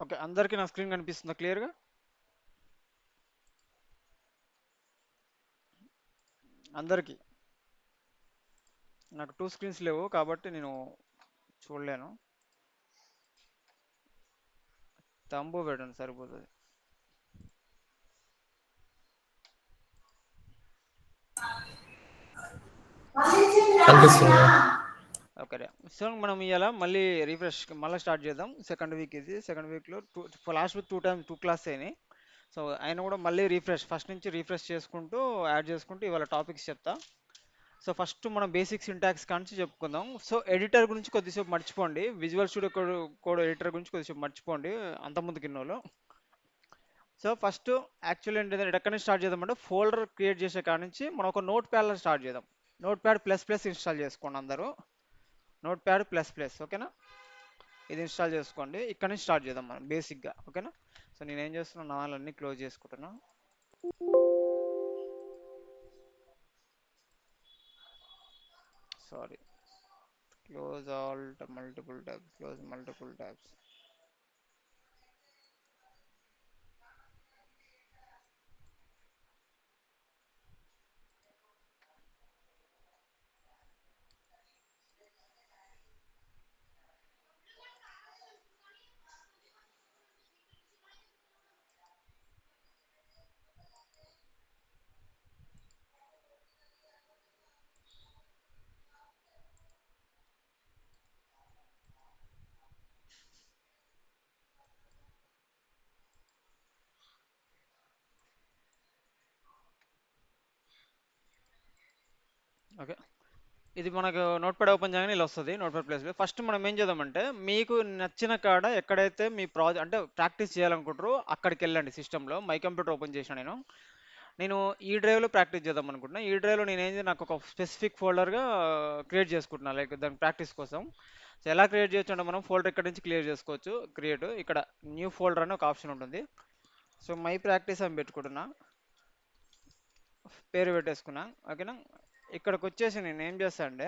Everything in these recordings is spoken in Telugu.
ఓకే. అందరికీ నా స్క్రీన్ కనిపిస్తుందా క్లియర్‌గా? అందరికీ. నాకు 2 స్క్రీన్స్ లేవు కాబట్టి నేను చూడలేను. తంబు పెట్టండి సరిపోతది. కనిపిస్తుంది. ఓకే. సో, మనం ఇయాల మళ్ళీ మళ్ళీ స్టార్ట్ చేద్దాం. సెకండ్ వీక్ ఇది. సెకండ్ వీక్‌లో లాస్ట్ వీక్ 2 క్లాస్ అయినాయి. సో, అయినా కూడా మళ్ళీ ఫస్ట్ నుంచి రిఫ్రెష్ చేసుకుంటూ యాడ్ చేసుకుంటూ ఇవాళ టాపిక్స్ చెప్తా. సో, ఫస్ట్ మనం బేసిక్ సింటాక్స్ కాంచి చెప్పుకుందాం. సో, ఎడిటర్ గురించి కొద్దిసేపు మర్చిపోండి. విజువల్ స్టూడియో కోడ్ ఎడిటర్ గురించి కొద్దిసేపు మర్చిపోండి. అంతకుముందుకిన్నోళ్ళు. సో ఫస్ట్ యాక్చువల్ ఏంటంటే ఎక్కడి నుంచి స్టార్ట్ చేద్దామంటే ఫోల్డర్ క్రియేట్ చేసే కాడ నుంచి మనం ఒక నోట్ ప్యాడ్లో స్టార్ట్ చేద్దాం. Note pad plus plus install చేసుకోండి అందరూ. నోట్ ప్యాడ్ ప్లస్ ప్లస్ ఓకేనా. ఇది ఇన్స్టాల్ చేసుకోండి. ఇక్కడ నుంచి స్టార్ట్ చేద్దాం మనం బేసిక్గా ఓకేనా. సో నేను ఏం చేస్తున్నా నాలన్నీ క్లోజ్ చేసుకుంటున్నా. Sorry, close all multiple tabs, close multiple tabs. Okay, ఇది మనకు నోట్ ప్యాడ్ ఓపెన్ చేయగానే ఇలా వస్తుంది. నోట్ ప్యాడ్ ప్లేస్ ఫస్ట్ మనం ఏం చేద్దామంటే మీకు నచ్చిన కాడ ఎక్కడైతే మీ ప్రాజెక్ట్ అంటే ప్రాక్టీస్ చేయాలనుకుంటారో అక్కడికి వెళ్ళండి. సిస్టంలో మై కంప్యూటర్ ఓపెన్ చేసిన నేను ఈ డ్రైవ్లో ప్రాక్టీస్ చేద్దాం అనుకుంటున్నా. ఈ డ్రైవ్లో నేను ఏం నాకు ఒక స్పెసిఫిక్ ఫోల్డర్గా క్రియేట్ చేసుకుంటున్నా లైక్ దాని ప్రాక్టీస్ కోసం. సో ఎలా క్రియేట్ చేయొచ్చు అంటే మనం ఫోల్డర్ ఇక్కడ నుంచి క్లియర్ చేసుకోవచ్చు. క్రియేట్ ఇక్కడ న్యూ ఫోల్డర్ అని ఒక ఆప్షన్ ఉంటుంది. సో మై ప్రాక్టీస్ అని పెట్టుకుంటున్నా, పేరు పెట్టేసుకున్నా ఓకేనా. ఇక్కడికి వచ్చేసి నేను ఏం చేస్తాను అంటే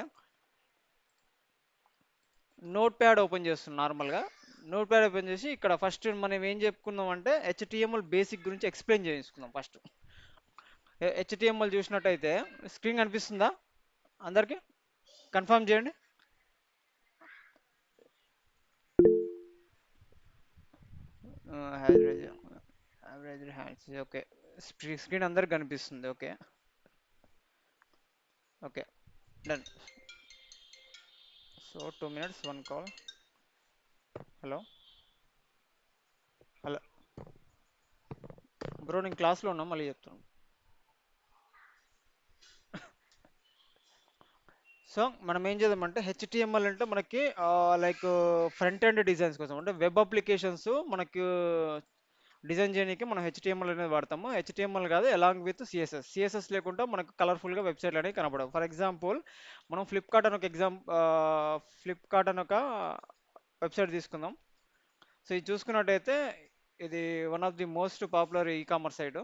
నోట్ ప్యాడ్ ఓపెన్ చేస్తున్నాను నార్మల్గా. నోట్ ప్యాడ్ ఓపెన్ చేసి ఇక్కడ ఫస్ట్ మనం ఏం చెప్పుకుందాం అంటే హెచ్టిఎంఎల్ బేసిక్ గురించి ఎక్స్ప్లెయిన్ చేసుకుందాం ఫస్ట్. హెచ్టిఎంఎల్ చూసినట్టయితే స్క్రీన్ కనిపిస్తుందా అందరికి? కన్ఫర్మ్ చేయండి. Average average hands okay. Screen అందరికి కనిపిస్తుంది. Okay okay done. So 2 minutes 1 call. Hello hello bro, నేను క్లాస్లో ఉన్నా మళ్ళీ చెప్తాను. సో మనం ఏం చేద్దామంటే హెచ్టిఎంఎల్ అంటే మనకి లైక్ ఫ్రంట్ ఎండ్ డిజైన్స్ కోసం అంటే వెబ్ అప్లికేషన్స్ మనకి డిజైన్ చేయడానికి మనం హెచ్టిఎంఎల్ అనేది వాడతాము. హెచ్టిఎంఎల్ కాదు, అలాంగ్ విత్ సిఎస్ఎస్ లేకుండా మనకు కలర్ఫుల్గా వెబ్సైట్లు అనేవి కనపడవు. ఫర్ ఎగ్జాంపుల్ మనం ఫ్లిప్కార్ట్ అని ఒక వెబ్సైట్ తీసుకుందాం. సో ఇది చూసుకున్నట్టయితే ఇది one of the most popular e-commerce site.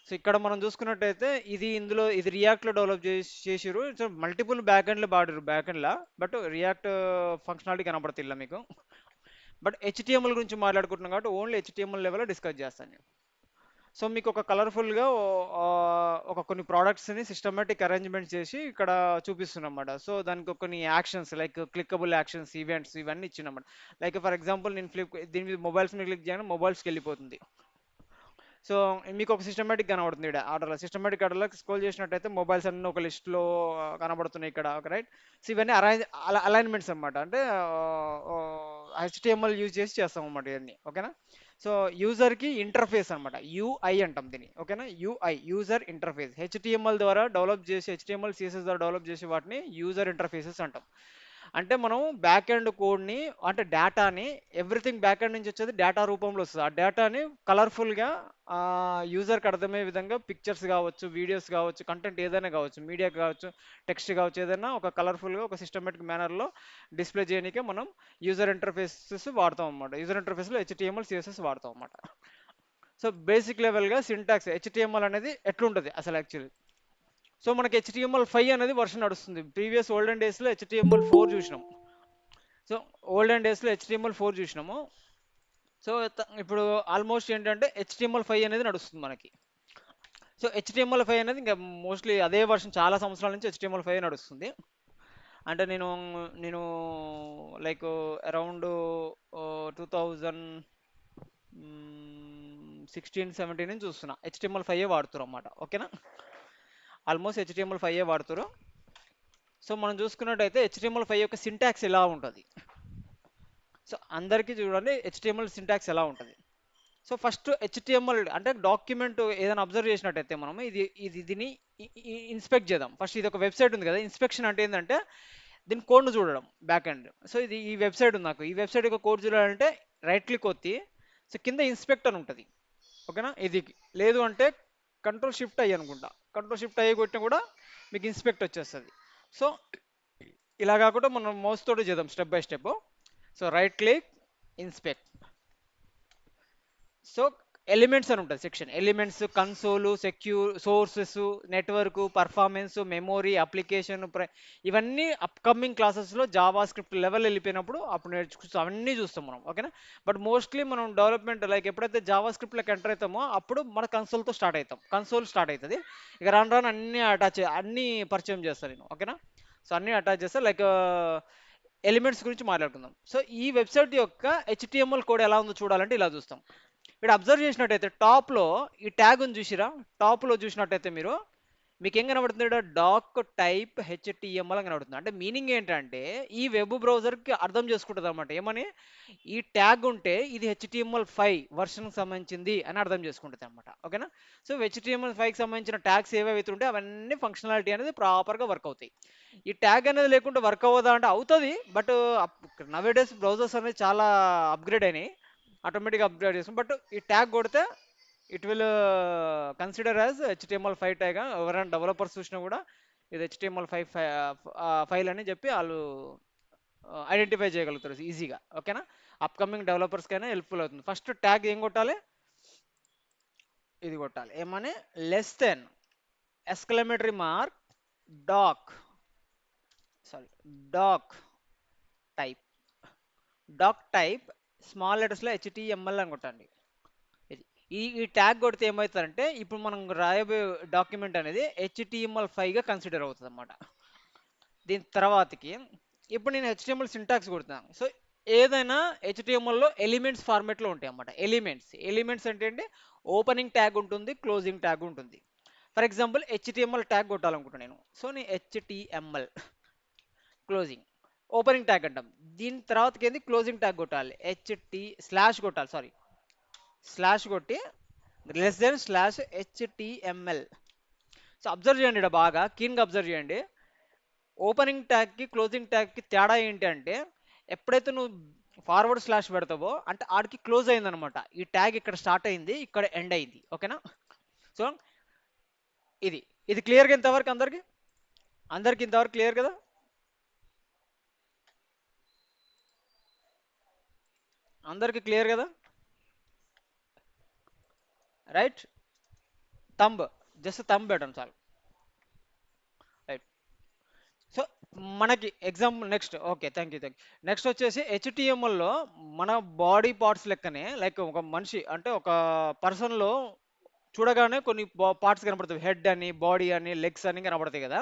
So ఇక్కడ మనం చూసుకున్నట్టయితే ఇది రియాక్ట్లో డెవలప్ చేసిరు. సో మల్టిపుల్ బ్యాక్ ఎండ్లు వాడిరు బ్యాక్ ఎండ్లా, బట్ రియాక్ట్ ఫంక్షనాలిటీ కనపడుతుంది మీకు. బట్ హెచ్టిఎంఎల్ గురించి మాట్లాడుకుంటున్నాం కాబట్టి ఓన్లీ హెచ్టిఎంఎల్ లెవెల్లో డిస్కస్ చేస్తాను నేను. సో మీకు ఒక కలర్ఫుల్గా ఒక కొన్ని ప్రోడక్ట్స్ని సిస్టమేటిక్ అరేంజ్మెంట్ చేసి ఇక్కడ చూపిస్తున్నాం అన్నమాట. సో దానికి కొన్ని యాక్షన్స్ లైక్ క్లిక్కబుల్ యాక్షన్స్, ఈవెంట్స్ ఇవన్నీ ఇచ్చినమాట. లైక్ ఫర్ ఎగ్జాంపుల్ నేను దీని మీద మొబైల్స్ మీద క్లిక్ చేయగానే మొబైల్స్కి వెళ్ళిపోతుంది. సో మీకు ఒక సిస్టమేటిక్ కనబడుతుంది ఇక్కడ ఆర్డర్లో. సిస్టమేటిక్ ఆర్డర్లో స్క్రోల్ చేసినట్టయితే మొబైల్స్ అన్ని ఒక లిస్ట్లో కనబడుతున్నాయి ఇక్కడ ఒక రైట్. సో ఇవన్నీ అలైన్మెంట్స్ అనమాట. అంటే హెచ్టిఎంఎల్ యూజ్ చేసి చేస్తాం అన్నమాట ఇవన్నీ ఓకేనా. సో యూజర్కి ఇంటర్ఫేస్ అనమాట, యూఐ అంటాం దీన్ని ఓకేనా. UI user interface. హెచ్టిఎంఎల్ ద్వారా డెవలప్ చేసి హెచ్టిఎంఎల్ సిఎస్ఎస్ ద్వారా డెవలప్ చేసి వాటిని యూజర్ ఇంటర్ఫేసెస్ అంటాం. అంటే మనం బ్యాక్ ఎండ్ కోడ్ని అంటే డేటాని ఎవ్రీథింగ్ బ్యాక్ ఎండ్ నుంచి వచ్చేది డేటా రూపంలో వస్తుంది. ఆ డేటాని కలర్ఫుల్గా యూజర్కి అర్థమయ్యే విధంగా పిక్చర్స్ కావచ్చు, వీడియోస్ కావచ్చు, కంటెంట్ ఏదైనా కావచ్చు, మీడియా కావచ్చు, టెక్స్ట్ కావచ్చు, ఏదైనా ఒక కలర్ఫుల్గా ఒక సిస్టమేటిక్ మేనర్లో డిస్ప్లే చేయడానికి మనం యూజర్ ఇంటర్ఫేసెస్ వాడతాం అన్నమాట. యూజర్ ఇంటర్ఫేస్లో హెచ్టిఎంఎల్ సిఎస్ఎస్ వాడతాం అన్నమాట. సో బేసిక్ లెవెల్గా సింటాక్స్ హెచ్టిఎంఎల్ అనేది ఎట్లుంటుంది అసలు యాక్చువల్లీ. సో మనకి HTML5 అనేది వర్షన్ నడుస్తుంది. ప్రీవియస్ ఓల్డెన్ డేస్లో HTML4 చూసినాం. సో ఓల్డెన్ డేస్లో HTML4 చూసినాము. సో ఇప్పుడు ఆల్మోస్ట్ ఏంటంటే HTML5 అనేది నడుస్తుంది మనకి. సో HTML5 అనేది ఇంకా మోస్ట్లీ అదే వర్షన్ చాలా సంవత్సరాల నుంచి HTML5 నడుస్తుంది. అంటే నేను లైక్ అరౌండ్ 2016-17 నుంచి చూస్తున్నా HTML5 వాడుతున్నారు అన్నమాట. ఓకేనా, ఆల్మోస్ట్ HTML5 వాడుతున్నారు. సో మనం చూసుకున్నట్టయితే HTML5 యొక్క సింటాక్స్ ఎలా ఉంటుంది. సో అందరికీ చూడండి HTML సింటాక్స్ ఎలా ఉంటుంది. సో ఫస్ట్ HTML అంటే డాక్యుమెంట్ ఏదైనా అబ్జర్వ్ చేసినట్టయితే మనం దీన్ని ఇన్స్పెక్ట్ చేద్దాం. ఫస్ట్ ఇది ఒక వెబ్సైట్ ఉంది కదా, ఇన్స్పెక్షన్ అంటే ఏంటంటే దీని కోడ్ను చూడడం బ్యాక్ ఎండ్. సో ఇది ఈ వెబ్సైట్ ఉంది, నాకు ఈ వెబ్సైట్ యొక్క కోడ్ చూడాలంటే రైట్ క్లిక్ కొత్తి సో కింద ఇన్స్పెక్ట్ అని ఉంటుంది. ఓకేనా, ఇది లేదు అంటే కంట్రోల్-షిఫ్ట్-I అనుకుంటా, కంట్రోల్-షిఫ్ట్-I కొట్టినా కూడా మీకు ఇన్స్పెక్ట్ వచ్చేస్తుంది. సో ఇలా కాకుండా మనం మౌస్ తోటి చేద్దాం step by step. So right click, inspect. So elements అని ఉంటుంది section. Elements, console, secure, sources, network, performance, memory, application, ఇవన్నీ అప్కమింగ్ క్లాసెస్లో జావా స్క్రిప్ట్ లెవెల్ వెళ్ళిపోయినప్పుడు అప్పుడు నేర్చుకుంటాం, అవన్నీ చూస్తాం మనం. ఓకేనా, బట్ మోస్ట్లీ మనం డెవలప్మెంట్ లైక్ ఎప్పుడైతే జావా స్క్రిప్ట్లోకి ఎంటర్ అవుతామో అప్పుడు మన కన్సోల్తో స్టార్ట్ అవుతాం. కన్సోల్ స్టార్ట్ అవుతుంది, ఇక రాను రాను అన్ని పరిచయం చేస్తాను నేను. ఓకేనా, సో అన్నీ అటాచ్ చేస్తా. లైక్ ఎలిమెంట్స్ గురించి మాట్లాడుకుందాం. సో ఈ వెబ్సైట్ యొక్క HTML కోడ్ ఎలా ఉందో చూడాలంటే ఇలా చూస్తాం. ఇక్కడ అబ్జర్వ్ చేసినట్టయితే టాప్లో ఈ ట్యాగ్ ఉంది చూసిరా, టాప్లో చూసినట్టయితే మీకు ఏం కనబడుతుంది ఇక్కడ, డాక్ టైప్ HTML అని కనబడుతుంది. అంటే మీనింగ్ ఏంటంటే ఈ వెబ్ బ్రౌజర్కి అర్థం చేసుకుంటుంది అనమాట, ఏమని ఈ ట్యాగ్ ఉంటే ఇది HTML5 వర్షన్కి సంబంధించింది అని అర్థం చేసుకుంటుంది అనమాట. ఓకేనా, సో HTML5కి సంబంధించిన ట్యాగ్స్ ఏవైతే ఉంటే అవన్నీ ఫంక్షనాలిటీ అనేది ప్రాపర్గా వర్క్ అవుతాయి. ఈ ట్యాగ్ అనేది లేకుండా వర్క్ అవ్వదా అంటే అవుతుంది, బట్ నవేడేస్ బ్రౌజర్స్ అనేది చాలా అప్గ్రేడ్ అయినాయి, ఆటోమేటిక్గా అప్గ్రేడ్ చేస్తాం. బట్ ఈ ట్యాగ్ కొడితే it will consider as HTML5 tag. ఎవరైనా డెవలపర్స్ చూసినా కూడా ఇది HTML5 ఫైల్ అని చెప్పి వాళ్ళు ఐడెంటిఫై చేయగలుగుతారు ఈజీగా. ఓకేనా, అప్కమింగ్ డెవలపర్స్కైనా హెల్ప్ఫుల్ అవుతుంది. ఫస్ట్ ట్యాగ్ ఏం కొట్టాలి, ఇది కొట్టాలి, ఏమని, less than exclamatory mark doc doctype small లెటర్స్లో HTML అని కొట్టండి. ఇది ఈ ట్యాగ్ కొడితే ఏమవుతుందంటే ఇప్పుడు మనం రాయబోయే డాక్యుమెంట్ అనేది HTML5గా కన్సిడర్ అవుతుంది అన్నమాట. దీని తర్వాతకి ఇప్పుడు నేను HTML సింటాక్స్ కొడుతున్నాను. సో ఏదైనా HTMLలో ఎలిమెంట్స్ ఫార్మేట్లో ఉంటాయి అన్నమాట. ఎలిమెంట్స్ అంటే ఏంటి, ఓపెనింగ్ ట్యాగ్ ఉంటుంది, క్లోజింగ్ ట్యాగ్ ఉంటుంది. ఫర్ ఎగ్జాంపుల్ HTML ట్యాగ్ కొట్టాలనుకుంటున్నాను నేను. సో నేను HTML క్లోజింగ్, ఓపెనింగ్ ట్యాగ్ అంటాం. దీని తర్వాతకి ఏంది, క్లోజింగ్ ట్యాగ్ కొట్టాలి, స్లాష్ కొట్టాలి, స్లాష్ కొట్టి less than slash HTML. So observe చేయండి, ఇక్కడ బాగా కీన్గా అబ్జర్వ్ చేయండి. ఓపెనింగ్ ట్యాగ్కి క్లోజింగ్ ట్యాగ్కి తేడా ఏంటి అంటే ఎప్పుడైతే నువ్వు ఫార్వర్డ్ స్లాష్ పెడతావో అంటే ఆడికి క్లోజ్ అయిందనమాట. ఈ ట్యాగ్ ఇక్కడ స్టార్ట్ అయింది, ఇక్కడ ఎండ్ అయింది. ఓకేనా, సో ఇది క్లియర్గా ఇంతవరకు అందరికి ఇంతవరకు క్లియర్ కదా. అందరికి క్లియర్ కదా, రైట్. జస్ట్ థంబ్ పెట్టండి చాలు, రైట్. సో మనకి example next, okay, thank you. Next వచ్చేసి HTMLలో మన బాడీ పార్ట్స్ లెక్కనే, లైక్ ఒక మనిషి అంటే ఒక పర్సన్లో చూడగానే కొన్ని పార్ట్స్ కనబడతాయి, హెడ్ అని, బాడీ అని, లెగ్స్ అని కనబడతాయి కదా.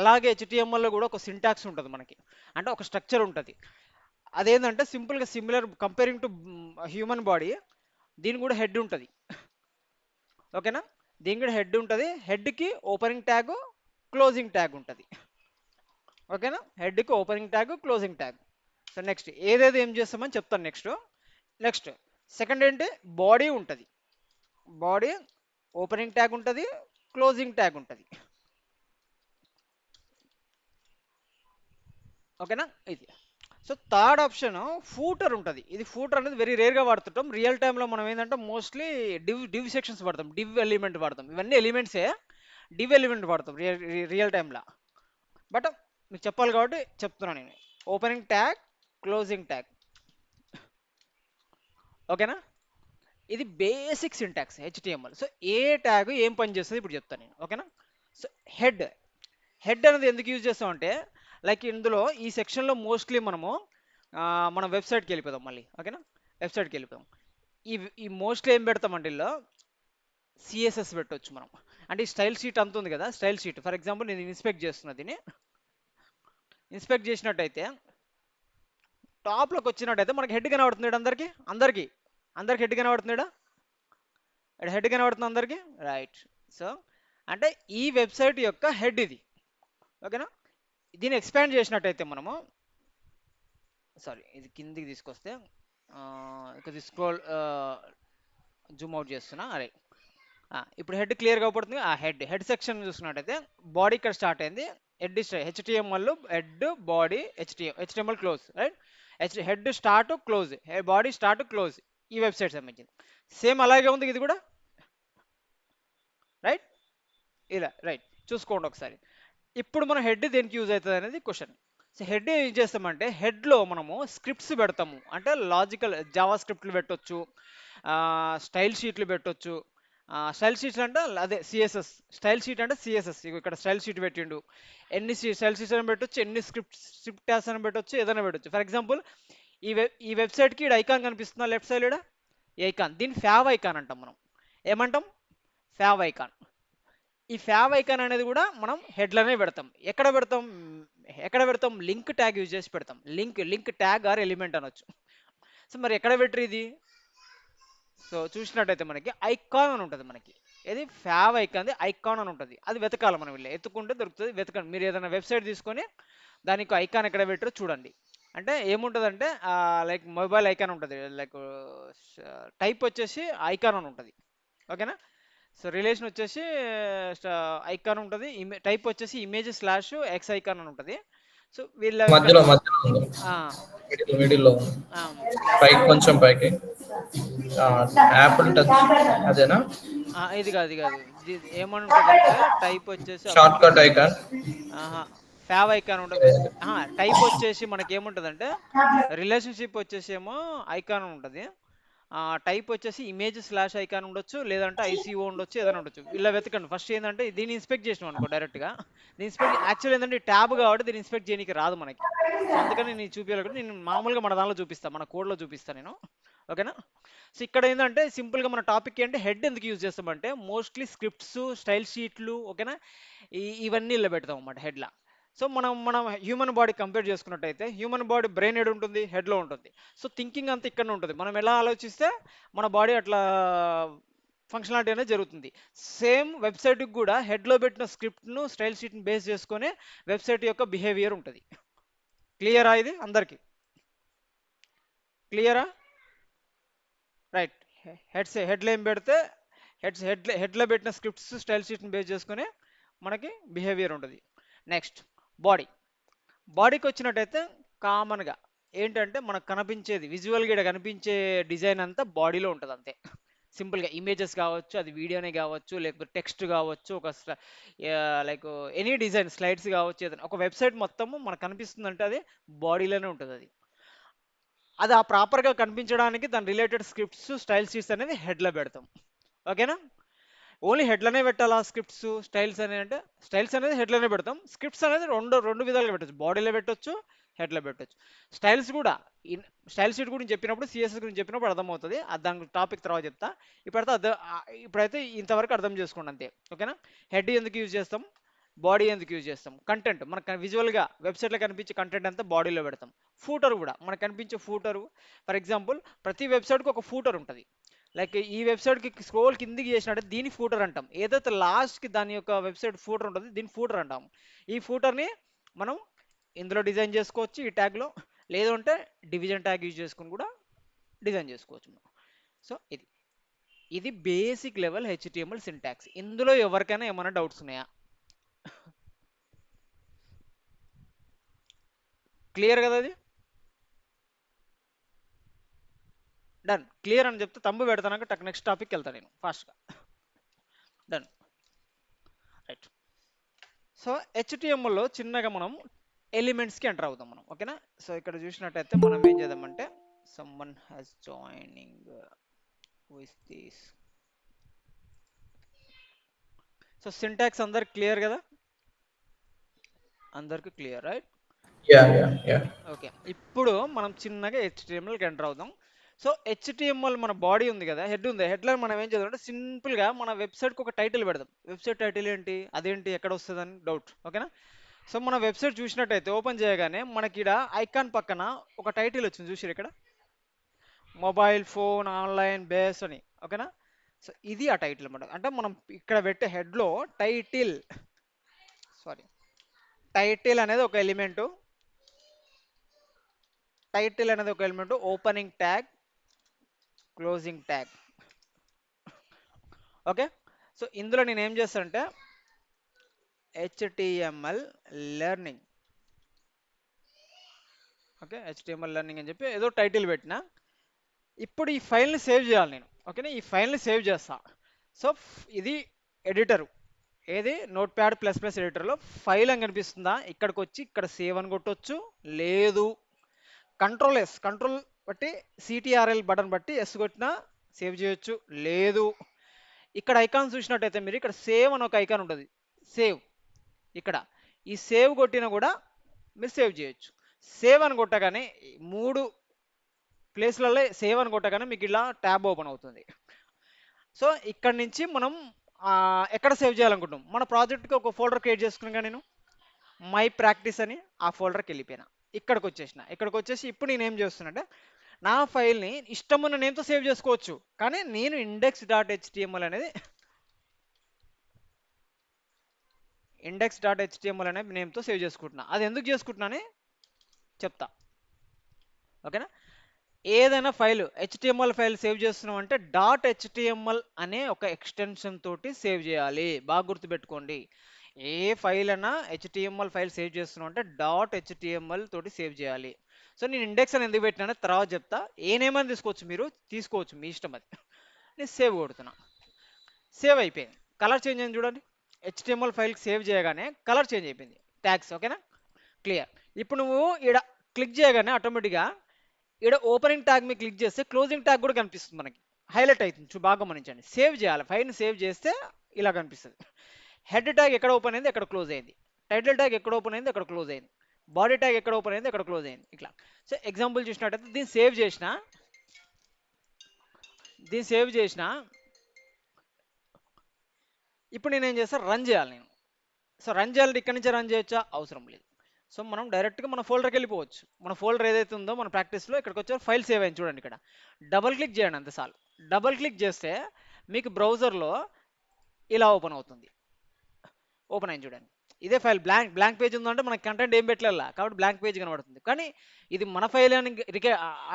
అలాగే HTMLలో కూడా ఒక సింటాక్స్ ఉంటుంది మనకి, అంటే ఒక స్ట్రక్చర్ ఉంటుంది. అదేంటంటే సింపుల్గా similar comparing to human body, దీని కూడా హెడ్ ఉంటుంది. ఓకేనా, దీని కూడా హెడ్ ఉంటుంది, హెడ్కి ఓపెనింగ్ ట్యాగ్, క్లోజింగ్ ట్యాగ్ ఉంటుంది. ఓకేనా, హెడ్కి opening tag, closing tag. So next ఏం చేస్తామని చెప్తాను. నెక్స్ట్ సెకండ్ ఏంటి, బాడీ ఉంటుంది, బాడీ ఓపెనింగ్ ట్యాగ్ ఉంటుంది, క్లోజింగ్ ట్యాగ్ ఉంటుంది. ఓకేనా, ఇది. సో థర్డ్ ఆప్షన్ ఫూటర్ ఉంటుంది. ఇది ఫూటర్ అనేది వెరీ రేర్గా వాడుతుంటాం. రియల్ టైంలో మనం ఏంటంటే మోస్ట్లీ డివ్ సెక్షన్స్ వాడతాం, డివ్ ఎలిమెంట్ వాడతాం. ఇవన్నీ ఎలిమెంట్సే, డివ్ ఎలిమెంట్ వాడతాం రియల్ టైంలో. బట్ మీకు చెప్పాలి కాబట్టి చెప్తున్నాను నేను, ఓపెనింగ్ ట్యాగ్, క్లోజింగ్ ట్యాగ్. ఓకేనా, ఇది బేసిక్ సింటాక్స్ HTML. సో ఏ ట్యాగ్ ఏం పని చేస్తుంది ఇప్పుడు చెప్తాను నేను. ఓకేనా, సో హెడ్ అనేది ఎందుకు యూజ్ చేస్తామంటే లైక్ ఇందులో ఈ సెక్షన్లో మోస్ట్లీ మన వెబ్సైట్కి వెళ్ళిపోదాం మళ్ళీ. ఓకేనా, వెబ్సైట్కి వెళ్ళిపోయాం. ఈ మోస్ట్లీ ఏం పెడతామంటే ఇలా సిఎస్ఎస్ పెట్టొచ్చు మనం. అంటే ఈ స్టైల్ షీట్ అంత ఉంది కదా, స్టైల్ షీట్ ఫర్ ఎగ్జాంపుల్ నేను ఇన్స్పెక్ట్ చేస్తున్నా దీన్ని. ఇన్స్పెక్ట్ చేసినట్టయితే టాప్లోకి వచ్చినట్టయితే మనకి హెడ్ కనబడుతుంది అందరికీ, అందరికి హెడ్ కనబడుతున్నాడా? హెడ్ కనబడుతుంది అందరికీ, రైట్. సో అంటే ఈ వెబ్సైట్ యొక్క హెడ్ ఇది, ఓకేనా. దీన్ని ఎక్స్పాండ్ చేసినట్టయితే మనము, సారీ ఇది కిందికి తీసుకొస్తే ఇక్కడ స్క్రోల్ జూమ్ అవుట్ చేస్తున్నా, అరే ఇప్పుడు హెడ్ క్లియర్గా పడుతుంది. ఆ హెడ్ సెక్షన్ చూసుకున్నట్టయితే బాడీ ఇక్కడ స్టార్ట్ అయింది, HTML head body HTML close, right. Head start close, body start close, ఈ వెబ్సైట్ సంబంధించింది. సేమ్ అలాగే ఉంది ఇది కూడా, రైట్. ఇలా రైట్ చూసుకోండి ఒకసారి. ఇప్పుడు మన హెడ్ దేనికి యూజ్ అవుతుంది అనేది క్వశ్చన్. సో హెడ్ ఏం చేస్తామంటే హెడ్లో మనము స్క్రిప్ట్స్ పెడతాము, అంటే లాజికల్ జావా స్క్రిప్ట్లు పెట్టొచ్చు, స్టైల్ షీట్లు పెట్టొచ్చు. స్టైల్ షీట్స్ అంటే అదే సిఎస్ఎస్, స్టైల్ షీట్ అంటే సిఎస్ఎస్. ఇక్కడ స్టైల్ షీట్ పెట్టిండు, ఎన్ని స్టైల్ షీట్స్ అని పెట్టొచ్చు, ఎన్ని స్క్రిప్ట్ ట్యాగ్స్ అని పెట్టొచ్చు, ఏదైనా పెట్టొచ్చు. ఫర్ ఎగ్జాంపుల్ ఈ వెబ్సైట్కి ఇక్కడ ఐకాన్ కనిపిస్తుందా లెఫ్ట్ సైడ్, ఇక్కడ ఈ ఐకాన్, దీన్ని ఫ్యావ్ ఐకాన్ అంటాం మనం. ఏమంటాం? ఫ్యావ్ ఐకాన్. ఈ ఫ్యావ్ ఐకాన్ అనేది కూడా మనం హెడ్లోనే పెడతాం. ఎక్కడ పెడతాం? లింక్ ట్యాగ్ యూజ్ చేసి పెడతాం. లింక్ ట్యాగ్ ఆర్ ఎలిమెంట్ అనొచ్చు. సో మరి ఎక్కడ పెట్టరు ఇది? సో చూసినట్టయితే మనకి ఐకాన్ అని ఉంటుంది, మనకి ఇది ఫ్యావ్ ఐకాన్ ఐకాన్ అని ఉంటుంది. అది వెతకాలి మనం, వెళ్ళి ఎత్తుకుంటే దొరుకుతుంది, వెతకండి. మీరు ఏదైనా వెబ్సైట్ తీసుకొని దానికి ఐకాన్ ఎక్కడ పెట్టారో చూడండి. అంటే ఏముంటుందంటే లైక్ మొబైల్ ఐకాన్ ఉంటుంది, లైక్ టైప్ వచ్చేసి ఐకాన్ అని ఉంటుంది, ఓకేనా. సో రిలేషన్ వచ్చేసి ఐకాన్ ఉంటుంది, టైప్ వచ్చేసి ఇమేజ్ స్లాష్ ఎక్స్ ఐకాన్ అని ఉంటుంది. సో వీళ్ళ మధ్యలో మిడిల్లో పైకి కొంచెం పైకి యాపిల్ టచ్ అదేనా? ఇది కాదు ఏమని ఉంటుందంటే టైప్ వచ్చేసి షార్ట్ కట్ ఐకాన్, ఫ్యావ్ ఐకాన్ ఉంటుంది. టైప్ వచ్చేసి మనకి ఏముంటుందంటే రిలేషన్షిప్ వచ్చేసి ఏమో ఐకాన్ ఉంటుంది, టైప్ వచ్చేసి ఇమేజ్ స్లాష్ ఐకాన్ ఉండొచ్చు, లేదంటే ఐసీఓ ఉండొచ్చు, ఏదైనా ఉండొచ్చు. ఇలా వెతకండి. ఫస్ట్ ఏంటంటే దీన్ని ఇన్స్పెక్ట్ చేసినాం అనుకో డైరెక్ట్గా, దీని ఇన్స్పెక్ట్ యాక్చువల్ ఏంటంటే ట్యాబ్ కాబట్టి దీన్ని ఇన్స్పెక్ట్ చేయడానికి రాదు మనకి. సో అందుకని నేను చూపించాలి, నేను మామూలుగా మన దానిలో చూపిస్తాను, మన కోడ్లో చూపిస్తాను నేను, ఓకేనా. సో ఇక్కడ ఏంటంటే సింపుల్గా మన టాపిక్ ఏంటంటే హెడ్ ఎందుకు యూజ్ చేస్తామంటే మోస్ట్లీ స్క్రిప్ట్స్, స్టైల్ షీట్లు, ఓకేనా, ఇవన్నీ ఇలా పెడతాం అన్నమాట హెడ్లా. సో మనం హ్యూమన్ బాడీ కంపేర్ చేసుకున్నట్టయితే హ్యూమన్ బాడీ బ్రెయిన్ హెడ్ ఉంటుంది, హెడ్లో ఉంటుంది. సో థింకింగ్ అంతా ఇక్కడ ఉంటుంది, మనం ఎలా ఆలోచిస్తే మన బాడీ అట్లా ఫంక్షనాలిటీ అనేది జరుగుతుంది. సేమ్ వెబ్సైట్కి కూడా హెడ్లో పెట్టిన స్క్రిప్ట్ను, స్టైల్ షీట్ని బేస్ చేసుకొని వెబ్సైట్ యొక్క బిహేవియర్ ఉంటుంది. క్లియరా? ఇది అందరికీ క్లియరా? రైట్. హెడ్లో ఏం పెడితే హెడ్లో పెట్టిన స్క్రిప్ట్స్, స్టైల్ షీట్ని బేస్ చేసుకొని మనకి బిహేవియర్ ఉంటుంది. నెక్స్ట్ బాడీకి వచ్చినట్టయితే కామన్గా ఏంటంటే మనకు కనిపించేది విజువల్గా ఇక్కడ కనిపించే డిజైన్ అంతా బాడీలో ఉంటుంది అంతే. సింపుల్గా ఇమేజెస్ కావచ్చు, అది వీడియోనే కావచ్చు, లేకపోతే టెక్స్ట్ కావచ్చు, ఒక లైక్ ఎనీ డిజైన్ స్లైడ్స్ కావచ్చు, ఏదైనా ఒక వెబ్సైట్ మొత్తము మనకు కనిపిస్తుందంటే అది బాడీలోనే ఉంటుంది. అది ప్రాపర్గా కనిపించడానికి దాని రిలేటెడ్ స్క్రిప్ట్స్, స్టైల్ షీట్స్ అనేది హెడ్లో పెడతాం, ఓకేనా. ఓన్లీ హెడ్లోనే పెట్టాలా స్క్రిప్ట్స్, స్టైల్స్ అనేది? అంటే స్టైల్స్ అనేది హెడ్లోనే పెడతాం, స్క్రిప్ట్స్ అనేది రెండు విధాలుగా పెట్టచ్చు, బాడీలో పెట్టొచ్చు, హెడ్లో పెట్టొచ్చు. స్టైల్స్ కూడా స్టైల్ షీట్ గురించి చెప్పినప్పుడు, సిఎస్ఎస్ గురించి చెప్పినప్పుడు అర్థమవుతుంది, దాని టాపిక్ తర్వాత చెప్తా. ఇప్పుడైతే ఇంతవరకు అర్థం చేసుకోండి అంతే, ఓకేనా. హెడ్ ఎందుకు యూజ్ చేస్తాం, బాడీ ఎందుకు యూజ్ చేస్తాం, కంటెంట్ మనకు విజువల్గా వెబ్సైట్లో కనిపించే కంటెంట్ అంతా బాడీలో పెడతాం. ఫూటర్ కూడా మనకు కనిపించే ఫూటరు, ఫర్ ఎగ్జాంపుల్ ప్రతి వెబ్సైట్కి ఒక ఫూటర్ ఉంటుంది. లైక్ ఈ వెబ్సైట్కి స్క్రోల్ కిందికి చేసినట్టు దీని ఫూటర్ అంటాం. ఏదైతే లాస్ట్కి దాని యొక్క వెబ్సైట్ ఫూటర్ ఉంటుంది దీని ఫూటర్ అంటాం. ఈ ఫూటర్ని మనం ఇందులో డిజైన్ చేసుకోవచ్చు ఈ ట్యాగ్లో, లేదంటే డివిజన్ ట్యాగ్ యూజ్ చేసుకుని కూడా డిజైన్ చేసుకోవచ్చు మనం. సో ఇది బేసిక్ లెవెల్ హెచ్టిఎంఎల్ సింటాక్స్. ఇందులో ఎవరికైనా ఏమైనా డౌట్స్ ఉన్నాయా? క్లియర్ కదా? అది డన్. క్లియర్ అని చెప్తే తంబు పెడతానాక టక్ నెక్స్ట్ టాపిక్కి వెళ్తాను నేను ఫాస్ట్గా. Done, right. సో హెచ్టిఎంఎల్లో చిన్నగా మనం ఎలిమెంట్స్కి ఎంటర్ అవుతాం మనం, ఓకేనా. సో ఇక్కడ చూసినట్టయితే మనం ఏం చేద్దామంటే someone has joining with this. So syntax అందరికి క్లియర్ కదా? అందరికి క్లియర్, రైట్? యా. ఓకే. ఇప్పుడు మనం చిన్నగా హెచ్టిఎంఎల్కి ఎంటర్ అవుదాం. సో హెచ్టిఎంఎల్ మన బాడీ ఉంది కదా, హెడ్ ఉంది, హెడ్లో మనం ఏం చేద్దాం అంటే సింపుల్గా మన వెబ్సైట్కి ఒక టైటిల్ పెడదాం. వెబ్సైట్ టైటిల్ ఏంటి, అదేంటి, ఎక్కడ వస్తుందని డౌట్, ఓకేనా. సో మన వెబ్సైట్ చూసినట్టయితే ఓపెన్ చేయగానే మనకి ఇక్కడ ఐకాన్ పక్కన ఒక టైటిల్ వచ్చింది చూసిరు ఇక్కడ, మొబైల్ ఫోన్ ఆన్లైన్ బేస్ అని, ఓకేనా. సో ఇది ఆ టైటిల్ అన్నమాట. అంటే మనం ఇక్కడ పెట్టే హెడ్లో టైటిల్, సారీ, టైటిల్ అనేది ఒక ఎలిమెంటు, టైటిల్ అనేది ఒక element, opening tag, closing tag, okay. So ఇందులో నేను ఏం చేస్తానంటే HTML learning, okay, HTML learning అని చెప్పి ఏదో టైటిల్ పెట్టిన. ఇప్పుడు ఈ ఫైల్ని సేవ్ చేయాలి నేను, ఓకేనా. ఈ ఫైల్ని సేవ్ చేస్తా. సో ఇది ఎడిటరు, ఏది నోట్ ప్యాడ్ ప్లస్ ప్లస్ ఎడిటర్లో ఫైల్ అని కనిపిస్తుందా, ఇక్కడికి వచ్చి ఇక్కడ సేవ్ అని కొట్టొచ్చు, లేదు కంట్రోల్ ఎస్, కంట్రోల్ బట్టి సిటిఆర్ఎల్ బటన్ బట్టి ఎస్ కొట్టినా సేవ్ చేయొచ్చు, లేదు ఇక్కడ ఐకాన్ చూసినట్టయితే మీరు ఇక్కడ సేవ్ అని ఒక ఐకాన్ ఉంటుంది, సేవ్, ఇక్కడ ఈ సేవ్ కొట్టినా కూడా మీరు సేవ్ చేయొచ్చు. సేవ్ అని కొట్టగానే 3 ప్లేస్లలో సేవ్ అని కొట్టగానే మీకు ఇలా ట్యాబ్ ఓపెన్ అవుతుంది. సో ఇక్కడ నుంచి మనం ఎక్కడ సేవ్ చేయాలనుకుంటాం, మన ప్రాజెక్ట్కి ఒక ఫోల్డర్ క్రియేట్ చేసుకున్నాగా నేను, మై ప్రాక్టీస్ అని ఆ ఫోల్డర్కి వెళ్ళిపోయినా, ఇక్కడికి వచ్చేసిన, ఇక్కడికి వచ్చేసి ఇప్పుడు నేను ఏం చేస్తున్నా అంటే నా ఫైల్ని ఇష్టమున్న నేమ్తో సేవ్ చేసుకోవచ్చు, కానీ నేను index.html అనేది index.html అనే నేమ్తో సేవ్ చేసుకుంటున్నా. అది ఎందుకు చేసుకుంటున్నా చెప్తా, ఓకేనా. ఏదైనా ఫైల్ హెచ్టిఎంఎల్ ఫైల్ సేవ్ చేస్తున్నాం అంటే .html అనే ఒక ఎక్స్టెన్షన్ తోటి సేవ్ చేయాలి, బాగా గుర్తుపెట్టుకోండి. ఏ ఫైల్ అయినా హెచ్టిఎంఎల్ ఫైల్ సేవ్ చేస్తున్నాం అంటే .html తోటి సేవ్ చేయాలి. సో నేను ఇండెక్స్ అని ఎందుకు పెట్టినా తర్వాత చెప్తా. ఏ నేమ్ అని తీసుకోవచ్చు, మీరు తీసుకోవచ్చు, మీ ఇష్టం అది. నేను సేవ్ కొడుతున్నా, సేవ్ అయిపోయింది, కలర్ చేంజ్ అయింది చూడండి. హెచ్టిఎంఎల్ ఫైల్కి సేవ్ చేయగానే కలర్ చేంజ్ అయిపోయింది, ట్యాగ్స్, ఓకేనా, క్లియర్. ఇప్పుడు నువ్వు ఇక్కడ క్లిక్ చేయగానే ఆటోమేటిక్గా ఇక్కడ ఓపెనింగ్ ట్యాగ్ మీద క్లిక్ చేస్తే క్లోజింగ్ ట్యాగ్ కూడా కనిపిస్తుంది, మనకి హైలైట్ అవుతుంది, బాగా గమనించండి. సేవ్ చేయాలి, ఫైల్ని సేవ్ చేస్తే ఇలా కనిపిస్తుంది. హెడ్ ట్యాగ్ ఎక్కడ ఓపెన్ అయింది, ఎక్కడ క్లోజ్ అయింది, టైటిల్ ట్యాగ్ ఎక్కడ ఓపెన్ అయింది, ఎక్కడ క్లోజ్ అయింది, బాడీ ట్యాగ్ ఎక్కడ ఓపెన్ అయింది, ఎక్కడ క్లోజ్ అయింది, ఇట్లా. సో ఎగ్జాంపుల్ చూసినట్టయితే దీన్ని సేవ్ చేసిన ఇప్పుడు నేను ఏం చేస్తాను, రన్ చేయాలి నేను. సో రన్ చేయాలంటే ఇక్కడ నుంచే రన్ చేయొచ్చా, అవసరం లేదు. సో మనం డైరెక్ట్గా మన ఫోల్డర్కి వెళ్ళిపోవచ్చు. మన ఫోల్డర్ ఏదైతే ఉందో మన ప్రాక్టీస్లో ఇక్కడికి వచ్చారు, ఫైల్ సేవ్ అయింది చూడండి, ఇక్కడ డబల్ క్లిక్ చేయండి అంతే చాలు. డబల్ క్లిక్ చేస్తే మీకు బ్రౌజర్లో ఇలా ఓపెన్ అవుతుంది, ఓపెన్ అయింది చూడండి. ఇదే ఫైల్ బ్లాంక్ పేజ్ ఉందంటే మనకి కంటెంట్ ఏం పెట్టలేలా, కాబట్టి బ్లాంక్ పేజ్ కనబడుతుంది. కానీ ఇది మన ఫైల్ అని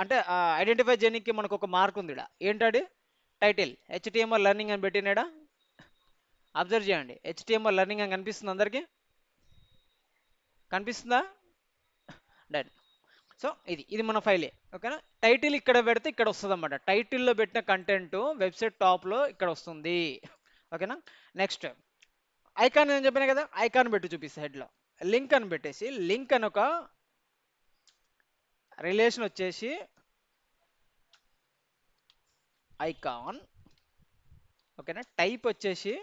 అంటే ఐడెంటిఫై చేయడానికి మనకు ఒక మార్క్ ఉంది ఇక్కడ, ఏంటది, టైటిల్ హెచ్టిఎంఎల్ లెర్నింగ్ అని పెట్టినాడా, అబ్జర్వ్ చేయండి. హెచ్టిఎంఎల్ లెర్నింగ్ అని కనిపిస్తుంది అందరికీ, కనిపిస్తుందా, డన్. సో ఇది మన ఫైలే, ఓకేనా. టైటిల్ ఇక్కడ పెడితే ఇక్కడ వస్తుంది అనమాట, టైటిల్లో పెట్టిన కంటెంట్ వెబ్సైట్ టాప్లో ఇక్కడ వస్తుంది, ఓకేనా. నెక్స్ట్ ఐకాన్ అని చెప్పినా కదా, ఐకాన్ పెట్టి చూపిస్తా, హెడ్లో లింక్ అని పెట్టేసి, లింక్ అని ఒక రిలేషన్ వచ్చేసి ఐకాన్, ఓకేనా. టైప్ వచ్చేసి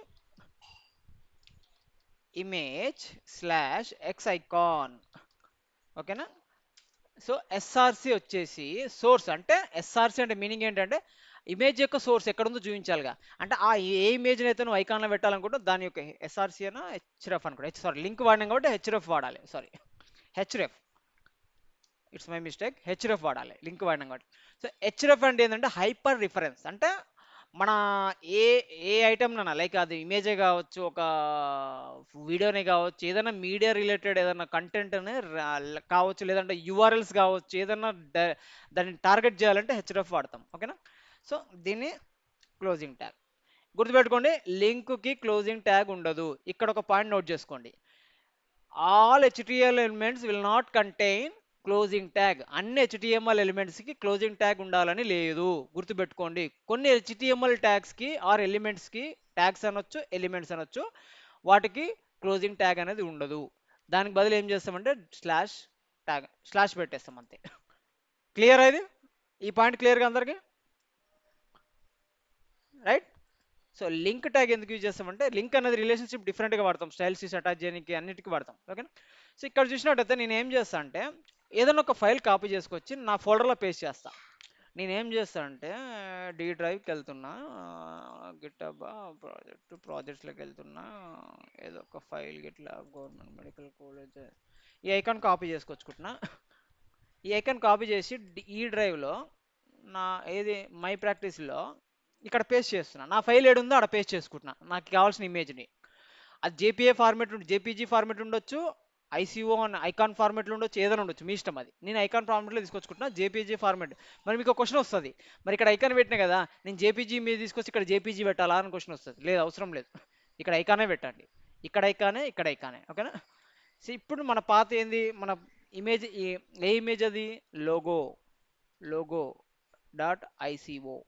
image/x ఐకాన్, ఓకేనా. సో ఎస్ఆర్సి వచ్చేసి సోర్స్, అంటే ఎస్ఆర్సి అంటే మీనింగ్ ఏంటంటే ఇమేజ్ యొక్క సోర్స్ ఎక్కడ ఉందో చూపించాలిగా, అంటే ఆ ఏ ఇమేజ్ని అయితే నువ్వు ఐకాన్లో పెట్టాలనుకుంటే దాని యొక్క ఎస్ఆర్సి అయినా హెచ్రెఫ్ అనుకోండి, సారీ లింక్ వాడినాం కాబట్టి హెచ్రెఫ్ వాడాలి, sorry href, it's my mistake, href వాడాలి లింక్ వాడినాం కాబట్టి. సో హెచ్రెఫ్ అంటే ఏంటంటే హైపర్ రిఫరెన్స్, అంటే మన ఏ ఏ ఐటమ్నైనా, లైక్ అది ఇమేజే కావచ్చు, ఒక వీడియోనే కావచ్చు, ఏదైనా మీడియా రిలేటెడ్ ఏదైనా కంటెంట్ని కావచ్చు, లేదంటే యూఆర్ఎల్స్ కావచ్చు, ఏదైనా దాన్ని టార్గెట్ చేయాలంటే హెచ్రెఫ్ వాడతాం, ఓకేనా. సో దీన్ని క్లోజింగ్ ట్యాగ్ గుర్తుపెట్టుకోండి, లింక్కి క్లోజింగ్ ట్యాగ్ ఉండదు. ఇక్కడ ఒక పాయింట్ నోట్ చేసుకోండి, all HTML elements will not contain closing tag. అన్ని హెచ్టిఎంఎల్ ఎలిమెంట్స్కి క్లోజింగ్ ట్యాగ్ ఉండాలని లేదు, గుర్తుపెట్టుకోండి. కొన్ని హెచ్టిఎంఎల్ ట్యాగ్స్కి ఆర్ ఎలిమెంట్స్కి, ట్యాగ్స్ అనొచ్చు ఎలిమెంట్స్ అనొచ్చు, వాటికి క్లోజింగ్ ట్యాగ్ అనేది ఉండదు. దానికి బదులు ఏం చేస్తామంటే స్లాష్ పెట్టేస్తాం అంతే. క్లియర్ అది, ఈ పాయింట్ క్లియర్గా అందరికి, రైట్. సో లింక్ ట్యాగ్ ఎందుకు యూజ్ చేస్తామంటే లింక్ అనేది రిలేషన్షిప్ డిఫరెంట్గా వాడతాం, స్టైల్స్ అటాచ్ చేయడానికి అన్నిటికీ వాడతాం, ఓకేనా. సో ఇక్కడ చూసినట్టయితే నేను ఏం చేస్తా అంటే ఏదైనా ఒక ఫైల్ కాపీ చేసుకొచ్చి నా ఫోల్డర్లో పేస్ట్ చేస్తా. నేనేం చేస్తానంటే డి డ్రైవ్కి వెళ్తున్నా, గిట్టబ్ ప్రాజెక్ట్స్లోకి వెళ్తున్నా, ఏదో ఒక ఫైల్ గిట్లా గవర్నమెంట్ మెడికల్ కాలేజ్ ఈ ఐకాన్ కాపీ చేసుకొచ్చుకుంటున్నా. ఈ ఐకాన్ కాపీ చేసి ఈ డ్రైవ్లో నా ఏది మై ప్రాక్టీస్లో ఇక్కడ పేస్ట్ చేస్తున్నా. నా ఫైల్ ఏడుందో అక్కడ పేస్ట్ చేసుకుంటున్నా నాకు కావాల్సిన ఇమేజ్ని. అది జేపీఏ ఫార్మేట్ జేపీజీ ఫార్మేట్ ఉండొచ్చు, ఐసీఓ అని ఐకాన్ ఫార్మేట్లో ఉండొచ్చు, ఏదైనా ఉండొచ్చు, మీ ఇష్టం అది. నేను ఐకాన్ ఫార్మేట్లో తీసుకొచ్చుకుంటున్నా జేపీజీ ఫార్మేట్. మరి మీకు క్వశ్చన్ వస్తుంది, మరి ఇక్కడ ఐకాన్ పెట్టినా కదా, నేను జేపీజీ మీద తీసుకొచ్చి ఇక్కడ జేపీజీ పెట్టాలా అని క్వశ్చన్ వస్తుంది. లేదు, అవసరం లేదు, ఇక్కడ ఐకానే పెట్టండి. ఇక్కడ ఐకానే, ఇక్కడ ఐకానే, ఓకేనా. సో ఇప్పుడు మన పాత ఏంది, మన ఇమేజ్ ఏ ఇమేజ్ అది, logo, logo dot ICO,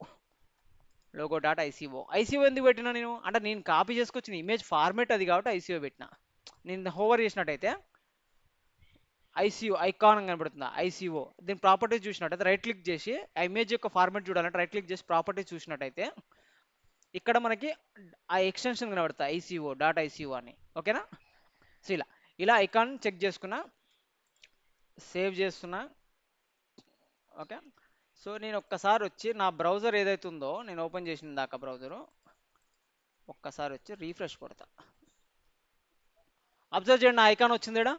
logo dot ICO ఎందుకు పెట్టినా నేను అంటే, నేను కాపీ చేసుకొచ్చిన ఇమేజ్ ఫార్మేట్ అది కాబట్టి ఐసీఓ పెట్టిన. నేను హోవర్ చేసినట్టయితే ఐసీఓ ఐకాన్ అని కనబడుతుందా, ఐసీఓ. దీని ప్రాపర్టీస్ చూసినట్టయితే రైట్ క్లిక్ చేసి ఆ ఇమేజ్ యొక్క ఫార్మేట్ చూడాలంటే రైట్ క్లిక్ చేసి ప్రాపర్టీస్ చూసినట్టయితే ఇక్కడ మనకి ఆ ఎక్స్టెన్షన్ కనబడుతుంది ఐసీఓ డాట్ ఐసీఓ అని, ఓకేనా. సో ఇలా ఇలా ఐకాన్ చెక్ చేసుకున్నా, సేవ్ చేస్తున్నా, ఓకే. సో నేను ఒక్కసారి వచ్చి నా బ్రౌజర్ ఏదైతే ఉందో నేను ఓపెన్ చేసిన దాకా బ్రౌజరు ఒక్కసారి వచ్చి రీఫ్రెష్ కొడతా. అబ్జర్వ్ చేయండి, నా ఐకాన్ వచ్చింది ఇక్కడ,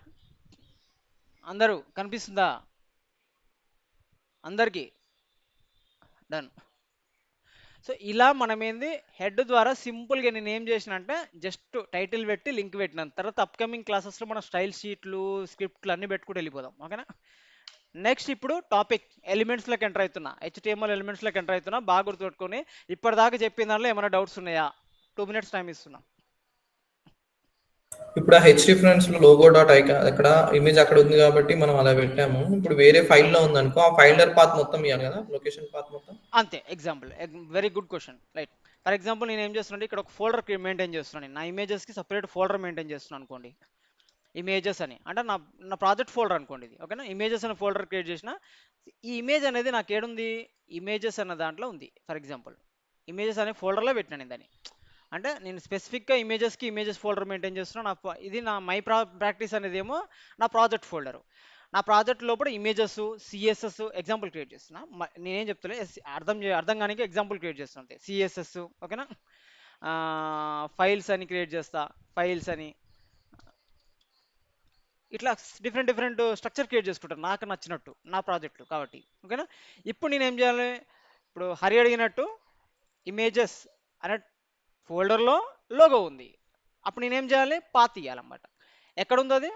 అందరూ కనిపిస్తుందా అందరికీ, డన్. సో ఇలా మనం ఏంది హెడ్ ద్వారా సింపుల్గా నేను ఏం చేసిన అంటే జస్ట్ టైటిల్ పెట్టి లింక్ పెట్టినాను. తర్వాత అప్కమింగ్ క్లాసెస్లో మనం స్టైల్ షీట్లు స్క్రిప్ట్లు అన్నీ పెట్టుకుంటూ వెళ్ళిపోదాం, ఓకేనా. నెక్స్ట్ ఇప్పుడు టాపిక్ ఎలిమెంట్స్లోకి ఎంటర్ అవుతున్నా, హెచ్టిఎంఎల్ ఎలిమెంట్స్లోకి ఎంటర్ అవుతున్నా. బాగా గుర్తుపెట్టుకొని ఇప్పటిదాకా చెప్పిన దాంట్లో ఏమైనా డౌట్స్ ఉన్నాయా, 2 minutes టైం ఇస్తున్నా. ఇప్పుడు ఆ హెచ్ రిఫరెన్స్ లో లోగో డాట్ ఐకాన్ అక్కడ ఇమేజ్ అక్కడ ఉంది కాబట్టి మనం అలా పెట్టాము. ఇప్పుడు వేరే ఫైల్లో ఉందనుకో, ఆ ఫైల్డర్ పాత్ మొత్తం ఇవ్వాలి కదా, లొకేషన్ పాత్ మొత్తం. అంతే, example, very good question, right. For example నేను ఏం చేస్తున్నాను, ఇక్కడ ఒక ఫోల్డర్ మెయింటైన్ చేస్తున్నాను. నేను నా ఇమేజెస్కి సపరేట్ ఫోల్డర్ మెయింటైన్ చేస్తున్నాను అనుకోండి, ఇమేజెస్ అని అంటే నా నా ప్రాజెక్ట్ ఫోల్డర్ అనుకోండి ఇది, ఓకేనా. ఇమేజెస్ అనే ఫోల్డర్ క్రియేట్ చేసిన, ఈ ఇమేజ్ అనేది నాకు ఏడుంది, ఇమేజెస్ అన్న దాంట్లో ఉంది. ఫర్ ఎగ్జాంపుల్ ఇమేజెస్ అనే ఫోల్డర్లో పెట్టినాను నేను దాన్ని. అంటే నేను స్పెసిఫిక్గా ఇమేజెస్కి ఇమేజెస్ ఫోల్డర్ మెయింటైన్ చేస్తున్నా. ఇది నా మై ప్రాక్టీస్ అనేది ఏమో నా ప్రాజెక్ట్ ఫోల్డరు. నా ప్రాజెక్ట్ లోపల ఇమేజెస్ సిఎస్ఎస్ ఎగ్జాంపుల్ క్రియేట్ చేస్తున్నా. నేనేం చెప్తలే, అర్థం కానీ ఎగ్జాంపుల్ క్రియేట్ చేస్తున్నా, సిఎస్ఎస్, ఓకేనా. ఫైల్స్ అని క్రియేట్ చేస్తా, ఫైల్స్ అని ఇట్లా డిఫరెంట్ డిఫరెంట్ స్ట్రక్చర్ క్రియేట్ చేసుకుంటాను నాకు నచ్చినట్టు నా ప్రాజెక్టు కాబట్టి, ఓకేనా. ఇప్పుడు నేను ఏం చేయాలి, ఇప్పుడు హరి అడిగినట్టు ఇమేజెస్ అనే ఫోల్డర్లో లోగో ఉంది. అప్పుడు నేనేం చేయాలి, పాత్ ఇవ్వాలన్నమాట. ఎక్కడ ఉంది అది,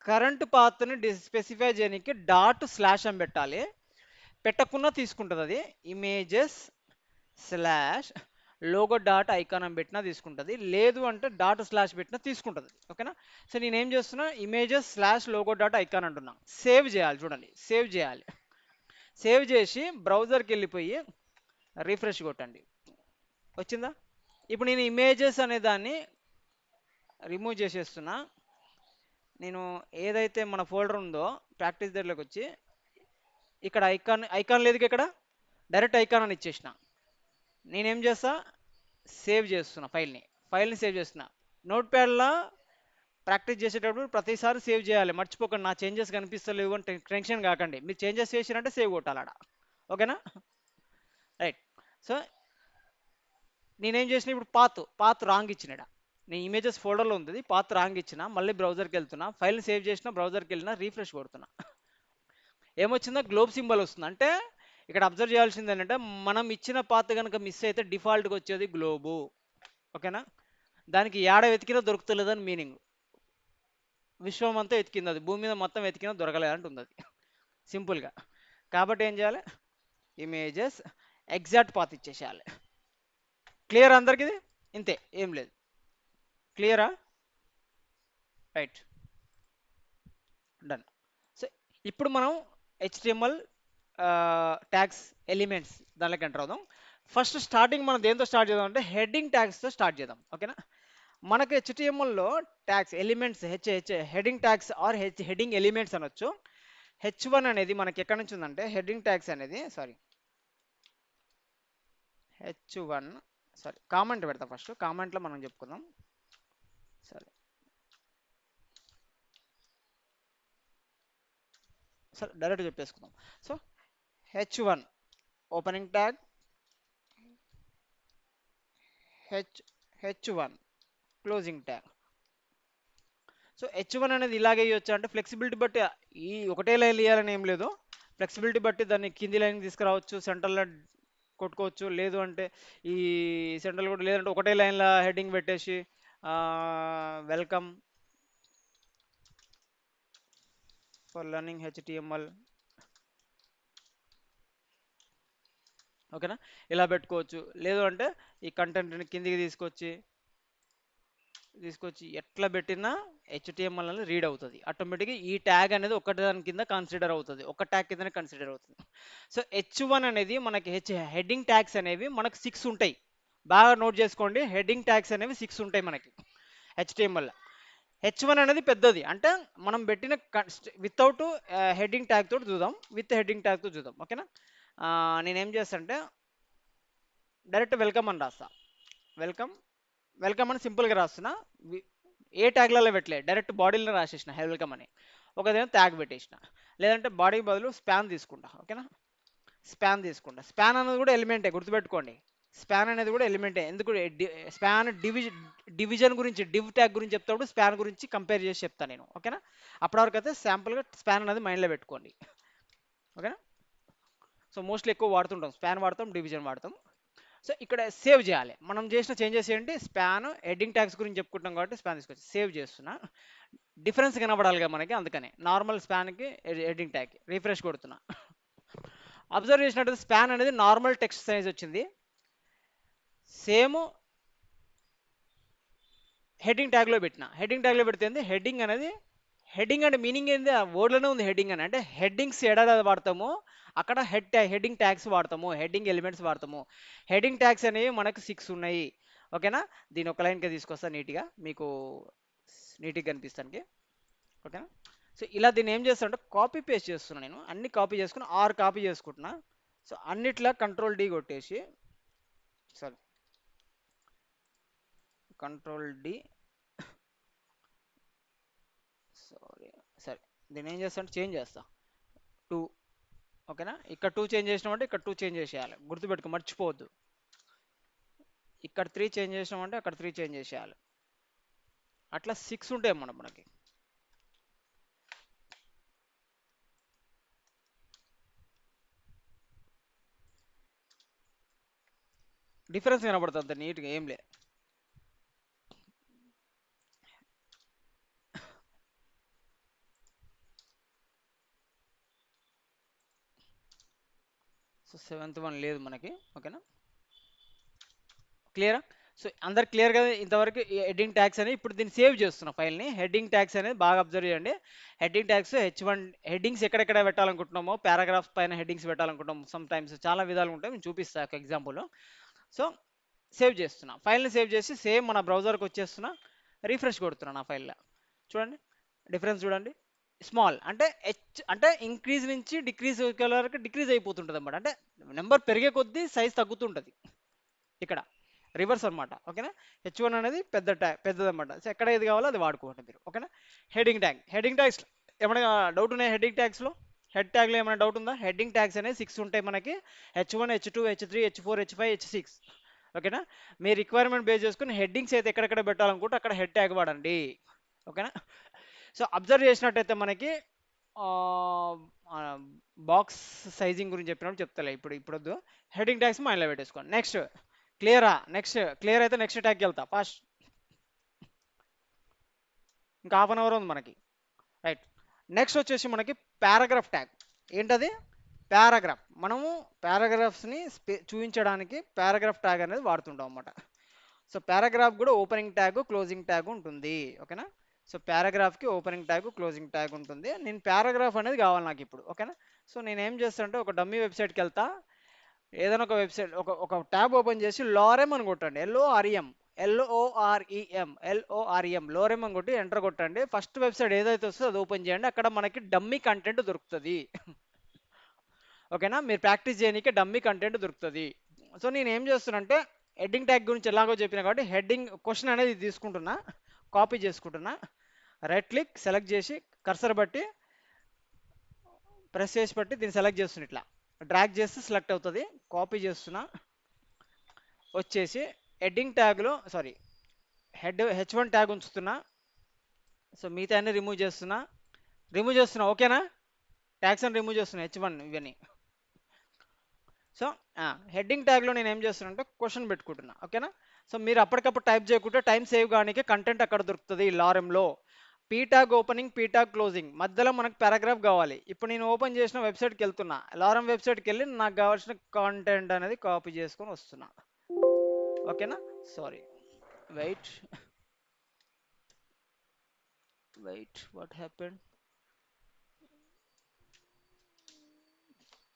కరెంట్ పాత్ని స్పెసిఫై చేయడానికి డాట్ స్లాష్ అని పెట్టాలి. పెట్టకుండా తీసుకుంటుంది అది, images slash logo dot icon అని పెట్టినా తీసుకుంటుంది, లేదు అంటే డాట్ స్లాష్ పెట్టినా తీసుకుంటుంది, ఓకేనా. సో నేను ఏం చేస్తున్నా, images slash logo dot icon అంటున్నా. సేవ్ చేయాలి, చూడండి సేవ్ చేయాలి. సేవ్ చేసి బ్రౌజర్కి వెళ్ళిపోయి రిఫ్రెష్ కొట్టండి, వచ్చిందా. ఇప్పుడు నేను ఇమేజెస్ అనే దాన్ని రిమూవ్ చేసేస్తున్నా. నేను ఏదైతే మన ఫోల్డర్ ఉందో ప్రాక్టీస్ దగ్గరలోకి వచ్చి ఇక్కడ ఐకాన్ లేదు, ఇక్కడ డైరెక్ట్ ఐకాన్ అని ఇచ్చేసిన. నేనేం చేస్తా, సేవ్ చేస్తున్నా ఫైల్ని సేవ్ చేస్తున్నా. నోట్ ప్యాడ్లో ప్రాక్టీస్ చేసేటప్పుడు ప్రతిసారి సేవ్ చేయాలి, మర్చిపోకండి. నా చేంజెస్ కనిపిస్తలేవు అని టెన్షన్ కాకండి, మీరు చేంజెస్ చేసినంటే సేవ్ కొట్టాలడ, ఓకేనా. రైట్. సో నేనేం చేసిన, ఇప్పుడు పాత్ రాంగ్ ఇచ్చినాడ. నేను ఇమేజెస్ ఫోల్డర్లో ఉంది, పాత్ రాంగ్ ఇచ్చిన. మళ్ళీ బ్రౌజర్కి వెళ్తున్నా, ఫైల్ని సేవ్ చేసిన, బ్రౌజర్కి వెళ్ళినా, రీఫ్రెష్ కొడుతున్నా. ఏమొచ్చిందో గ్లోబ్ సింబల్ వస్తుంది. అంటే ఇక్కడ అబ్జర్వ్ చేయాల్సింది ఏంటంటే, మనం ఇచ్చిన పాత్ కనుక మిస్ అయితే డిఫాల్ట్గా వచ్చేది గ్లోబు, ఓకేనా. దానికి ఏడ వెతికినా దొరుకుతలేదని మీనింగ్. విశ్వం అంతా వెతికింది అది, భూమి మీద మొత్తం వెతికినా దొరకలేదంటుంది అది, సింపుల్గా. కాబట్టి ఏం చేయాలి, ఇమేజెస్ ఎగ్జాక్ట్ పాత్ ఇచ్చేసేయాలి. క్లియర్ అందరికి ఇది, ఇంతే, ఏం లేదు. క్లియరా, రైట్, డన్. సో ఇప్పుడు మనం హెచ్టిఎంఎల్ ట్యాగ్స్ ఎలిమెంట్స్ దానిలోకి ఎంటర్ అవుదాం. ఫస్ట్ స్టార్టింగ్ మనం దేంతో స్టార్ట్ చేద్దాం అంటే హెడ్డింగ్ ట్యాగ్స్తో స్టార్ట్ చేద్దాం, ఓకేనా. మనకు హెచ్టిఎంఎల్లో tags elements heading tags or heading elements అనొచ్చు. H1 అనేది మనకి ఎక్కడి నుంచి ఉందంటే హెడ్డింగ్ ట్యాగ్స్ అనేది H1 కామెంట్ పెడతా, ఫస్ట్ కామెంట్లో మనం చెప్పుకుందాం. సరే డైరెక్ట్ చెప్పేసుకుందాం. So H1 opening tag h1 closing tag. So h1 అనేది ఇలాగే ఇవ్వచ్చు, అంటే ఫ్లెక్సిబిలిటీ బట్టి ఈ ఒకటే లైన్ ఇవ్వాలని ఏం లేదు, ఫ్లెక్సిబిలిటీ బట్టి దాన్ని కింది లైన్ తీసుకురావచ్చు, సెంట్రల్లో కొట్టుకోవచ్చు, లేదు అంటే ఈ సెంట్రల్ కూడా లేదంటే ఒకటే లైన్లో హెడ్డింగ్ పెట్టేసి వెల్కమ్ ఫర్ లర్నింగ్ హెచ్టిఎంఎల్, ఓకేనా, ఇలా పెట్టుకోవచ్చు. లేదు అంటే ఈ కంటెంట్ని కిందికి తీసుకొచ్చి ఎట్లా పెట్టినా హెచ్టిఎంఎల్ అనేది రీడ్ అవుతుంది ఆటోమేటిక్గా. ఈ ట్యాగ్ అనేది ఒకటి దాని కింద కన్సిడర్ అవుతుంది, ఒక ట్యాగ్ కిందనే కన్సిడర్ అవుతుంది. సో h1 అనేది మనకి హెడ్డింగ్ ట్యాగ్స్ అనేవి మనకు 6 ఉంటాయి. బాగా నోట్ చేసుకోండి, హెడ్డింగ్ ట్యాగ్స్ అనేవి 6 ఉంటాయి మనకి హెచ్టిఎంఎల్. h1 అనేది పెద్దది, అంటే మనం పెట్టిన వితౌట్ హెడ్డింగ్ ట్యాగ్ తోటి చూద్దాం, విత్ హెడ్డింగ్ ట్యాగ్ తో చూద్దాం, ఓకేనా. నేనేం చేస్తా అంటే డైరెక్ట్ వెల్కమ్ అని రాస్తా. వెల్కమ్ అని సింపుల్గా రాస్తున్నా. ఏ ట్యాగ్లలో పెట్టలే, డైరెక్ట్ బాడీలో రాసేసిన వెల్కమ్ అని. ఒకదేమో ట్యాగ్ పెట్టేసిన, లేదంటే బాడీ బదులు స్పాన్ తీసుకుంటా, ఓకేనా. స్పాన్ అనేది కూడా ఎలిమెంటే, గుర్తుపెట్టుకోండి. స్పాన్ అనేది కూడా ఎలిమెంటే. ఎందుకు స్పాన్ డివిజన్ గురించి, డివ్ ట్యాగ్ గురించి చెప్తాడు, స్పాన్ గురించి కంపేర్ చేసి చెప్తాను నేను, ఓకేనా. అప్పటివరకు అయితే శాంపుల్గా స్పాన్ అనేది మైండ్లో పెట్టుకోండి, ఓకేనా. సో మోస్ట్లీ ఎక్కువ వాడుతుంటాం, స్పాన్ వాడతాం, డివిజన్ వాడతాం. సో ఇక్కడ సేవ్ చేయాలి. మనం చేసిన చేంజెస్ ఏంటి, స్పాన్ హెడ్డింగ్ ట్యాగ్స్ గురించి చెప్పుకుంటాం కాబట్టి స్పాన్ తీసుకొచ్చి సేవ్ చేస్తున్నా. డిఫరెన్స్ కనబడాలిగా మనకి, అందుకని నార్మల్ స్పాన్కి హెడ్డింగ్ ట్యాగ్ రిఫ్రెష్ కొడుతున్నా. అబ్జర్వ్ చేసినట్టు స్పాన్ అనేది నార్మల్ టెక్స్ట్ సైజ్ వచ్చింది. సేమ్ హెడ్డింగ్ ట్యాగ్లో పెడితే హెడ్డింగ్ అనేది, హెడ్డింగ్ అంటే మీనింగ్ ఏంది, ఆ వర్డ్లోనే ఉంది హెడ్డింగ్ అని. అంటే హెడ్డింగ్స్ ఎడ వాడతామో అక్కడ హెడ్డింగ్ ట్యాగ్స్ వాడతాము, హెడ్డింగ్ ఎలిమెంట్స్ వాడతాము. హెడ్డింగ్ ట్యాగ్స్ అనేవి మనకు 6 ఉన్నాయి, ఓకేనా. దీని ఒక లైన్కి తీసుకొస్తా నీట్గా, మీకు నీట్గా కనిపిస్తానికి, ఓకేనా. సో ఇలా దీన్ని ఏం చేస్తా అంటే కాపీ పేస్ట్ చేస్తున్నా నేను, అన్ని కాపీ చేసుకుని 6 కాపీ చేసుకుంటున్నా. సో అన్నిట్లా కంట్రోల్ డి కొట్టేసి, సారీ కంట్రోల్ డి, సారీ సరే, దీన్ని ఏం చేస్తా అంటే చేంజ్ చేస్తా 2, ఓకేనా. ఇక్కడ 2 చేంజ్ చేసినామంటే ఇక్కడ 2 చేంజ్ చేసేయాలి, గుర్తుపెట్టుకో, మర్చిపోవద్దు. ఇక్కడ 3 చేంజ్ చేసినామంటే అక్కడ 3 చేంజ్ చేసేయాలి. అట్లా 6 ఉంటాయి మనకి. డిఫరెన్స్ కనబడుతుంది నీట్గా, ఏం లే. సో 7th వన్ లేదు మనకి, ఓకేనా. క్లియరా. సో అందరు క్లియర్గా ఇంతవరకు హెడ్డింగ్ ట్యాగ్స్ అని. ఇప్పుడు దీన్ని సేవ్ చేస్తున్నా ఫైల్ని. హెడ్డింగ్ ట్యాగ్స్ అనేది బాగా అబ్జర్వ్ చేయండి. హెడ్డింగ్ ట్యాగ్స్ h1 హెడ్డింగ్స్ ఎక్కడెక్కడ పెట్టాలనుకుంటున్నామో, పారాగ్రాఫ్స్ పైన హెడ్డింగ్స్ పెట్టాలనుకుంటున్నాం, సమ్ టైమ్స్ చాలా విధాలు ఉంటాయి, నేను చూపిస్తాను ఒక ఎగ్జాంపుల్. సో సేవ్ చేస్తున్నా, ఫైల్ని సేవ్ చేసి సేమ్ మన బ్రౌజర్కి వచ్చేస్తున్నా, రిఫ్రెష్ కొడుతున్నా నా ఫైల్లో. చూడండి డిఫరెన్స్ చూడండి. స్మాల్ అంటే అంటే ఇంక్రీజ్ నుంచి డిక్రీజ్ వరకు డిక్రీజ్ అయిపోతుంటుంది అనమాట. అంటే నెంబర్ పెరిగే కొద్దీ సైజ్ తగ్గుతుంటుంది ఇక్కడ, రివర్స్ అనమాట, ఓకేనా. h1 అనేది పెద్దదన్నమాట. సో ఎక్కడ ఏది కావాలో అది వాడుకోండి మీరు, ఓకేనా. హెడ్డింగ్ ట్యాగ్స్ ఏమైనా డౌట్ ఉన్నాయి, హెడ్డింగ్ ట్యాగ్స్లో ఏమైనా డౌట్ ఉందా. హెడ్డింగ్ ట్యాగ్స్ అనేది 6 ఉంటాయి మనకి, h1 h2 h3 h4 h5 h6, ఓకేనా. మీ రిక్వైర్మెంట్ బేస్ చేసుకుని హెడ్డింగ్స్ అయితే ఎక్కడెక్కడ పెట్టాలనుకుంటే అక్కడ హెడ్ ట్యాగ్ వాడండి, ఓకేనా. సో అబ్జర్వ్ చేసినట్టయితే మనకి బాక్స్ సైజింగ్ గురించి చెప్పినప్పుడు చెప్తాలే, ఇప్పుడు వద్దు. హెడ్డింగ్ ట్యాగ్స్ మైండ్లో పెట్టేసుకోండి. క్లియర్ అయితే నెక్స్ట్ ట్యాగ్కి వెళ్తా ఫాస్ట్. ఇంకా హాఫ్ అన్ అవర్ ఉంది మనకి, రైట్. నెక్స్ట్ వచ్చేసి మనకి పారాగ్రాఫ్ ట్యాగ్. ఏంటది, పారాగ్రాఫ్. మనము పారాగ్రాఫ్స్ని చూపించడానికి పారాగ్రాఫ్ ట్యాగ్ అనేది వాడుతుంటాం అన్నమాట. సో పారాగ్రాఫ్ కూడా ఓపెనింగ్ ట్యాగ్, క్లోజింగ్ ట్యాగ్ ఉంటుంది, ఓకేనా. సో పారాగ్రాఫ్కి ఓపెనింగ్ ట్యాగ్, క్లోజింగ్ ట్యాగ్ ఉంటుంది. నేను పారాగ్రాఫ్ అనేది కావాలి నాకు ఇప్పుడు, ఓకేనా. సో నేను ఏం చేస్తానంటే ఒక డమ్మీ వెబ్సైట్కి వెళ్తా, ఏదైనా ఒక వెబ్సైట్ ఒక ట్యాబ్ ఓపెన్ చేసి లోరెమ్ అని కొట్టండి, LOREM లోరెమ్ అని కొట్టి ఎంటర్ కొట్టండి. ఫస్ట్ వెబ్సైట్ ఏదైతే వస్తుందో అది ఓపెన్ చేయండి, అక్కడ మనకి డమ్మీ కంటెంట్ దొరుకుతుంది, ఓకేనా. మీరు ప్రాక్టీస్ చేయడానికి డమ్మీ కంటెంట్ దొరుకుతుంది. సో నేను ఏం చేస్తున్నానంటే హెడ్డింగ్ ట్యాగ్ గురించి ఎలాగో చెప్పిన కాబట్టి హెడ్డింగ్ క్వశ్చన్ అనేది తీసుకుంటున్నా, కాపీ చేసుకుంటున్నా, రైట్ క్లిక్ సెలెక్ట్ చేసి కర్సర్ బట్టి ప్రెస్ చేసి బట్టి దీన్ని సెలెక్ట్ చేస్తున్నా ఇట్లా, డ్రాగ్ చేస్తే సెలెక్ట్ అవుతుంది. కాపీ చేస్తున్నా, వచ్చేసి హెడ్డింగ్ ట్యాగ్లో సారీ H1 ట్యాగ్ ఉంచుతున్నా. సో మిగతా అన్ని రిమూవ్ చేస్తున్నా. ఓకేనా? ట్యాగ్స్ అని రిమూవ్ చేస్తున్నా, H1 ఇవన్నీ. సో హెడ్డింగ్ ట్యాగ్లో నేను ఏం చేస్తున్నా అంటే క్వశ్చన్ పెట్టుకుంటున్నా. ఓకేనా? సో మీరు అప్పటికప్పుడు టైప్ చేయకుంటే టైం సేవ్ కానీ కంటెంట్ అక్కడ దొరుకుతుంది లారెంలో. P tag opening, P tag closing, మధ్యలో మనకు పారాగ్రాఫ్ కావాలి. ఇప్పుడు నేను ఓపెన్ చేసిన వెబ్సైట్కి వెళ్తున్నా, లారం వెబ్సైట్కి వెళ్ళి నాకు కావాల్సిన కాంటెంట్ అనేది కాపీ చేసుకొని వస్తున్నా. ఓకేనా? Sorry, wait what happened?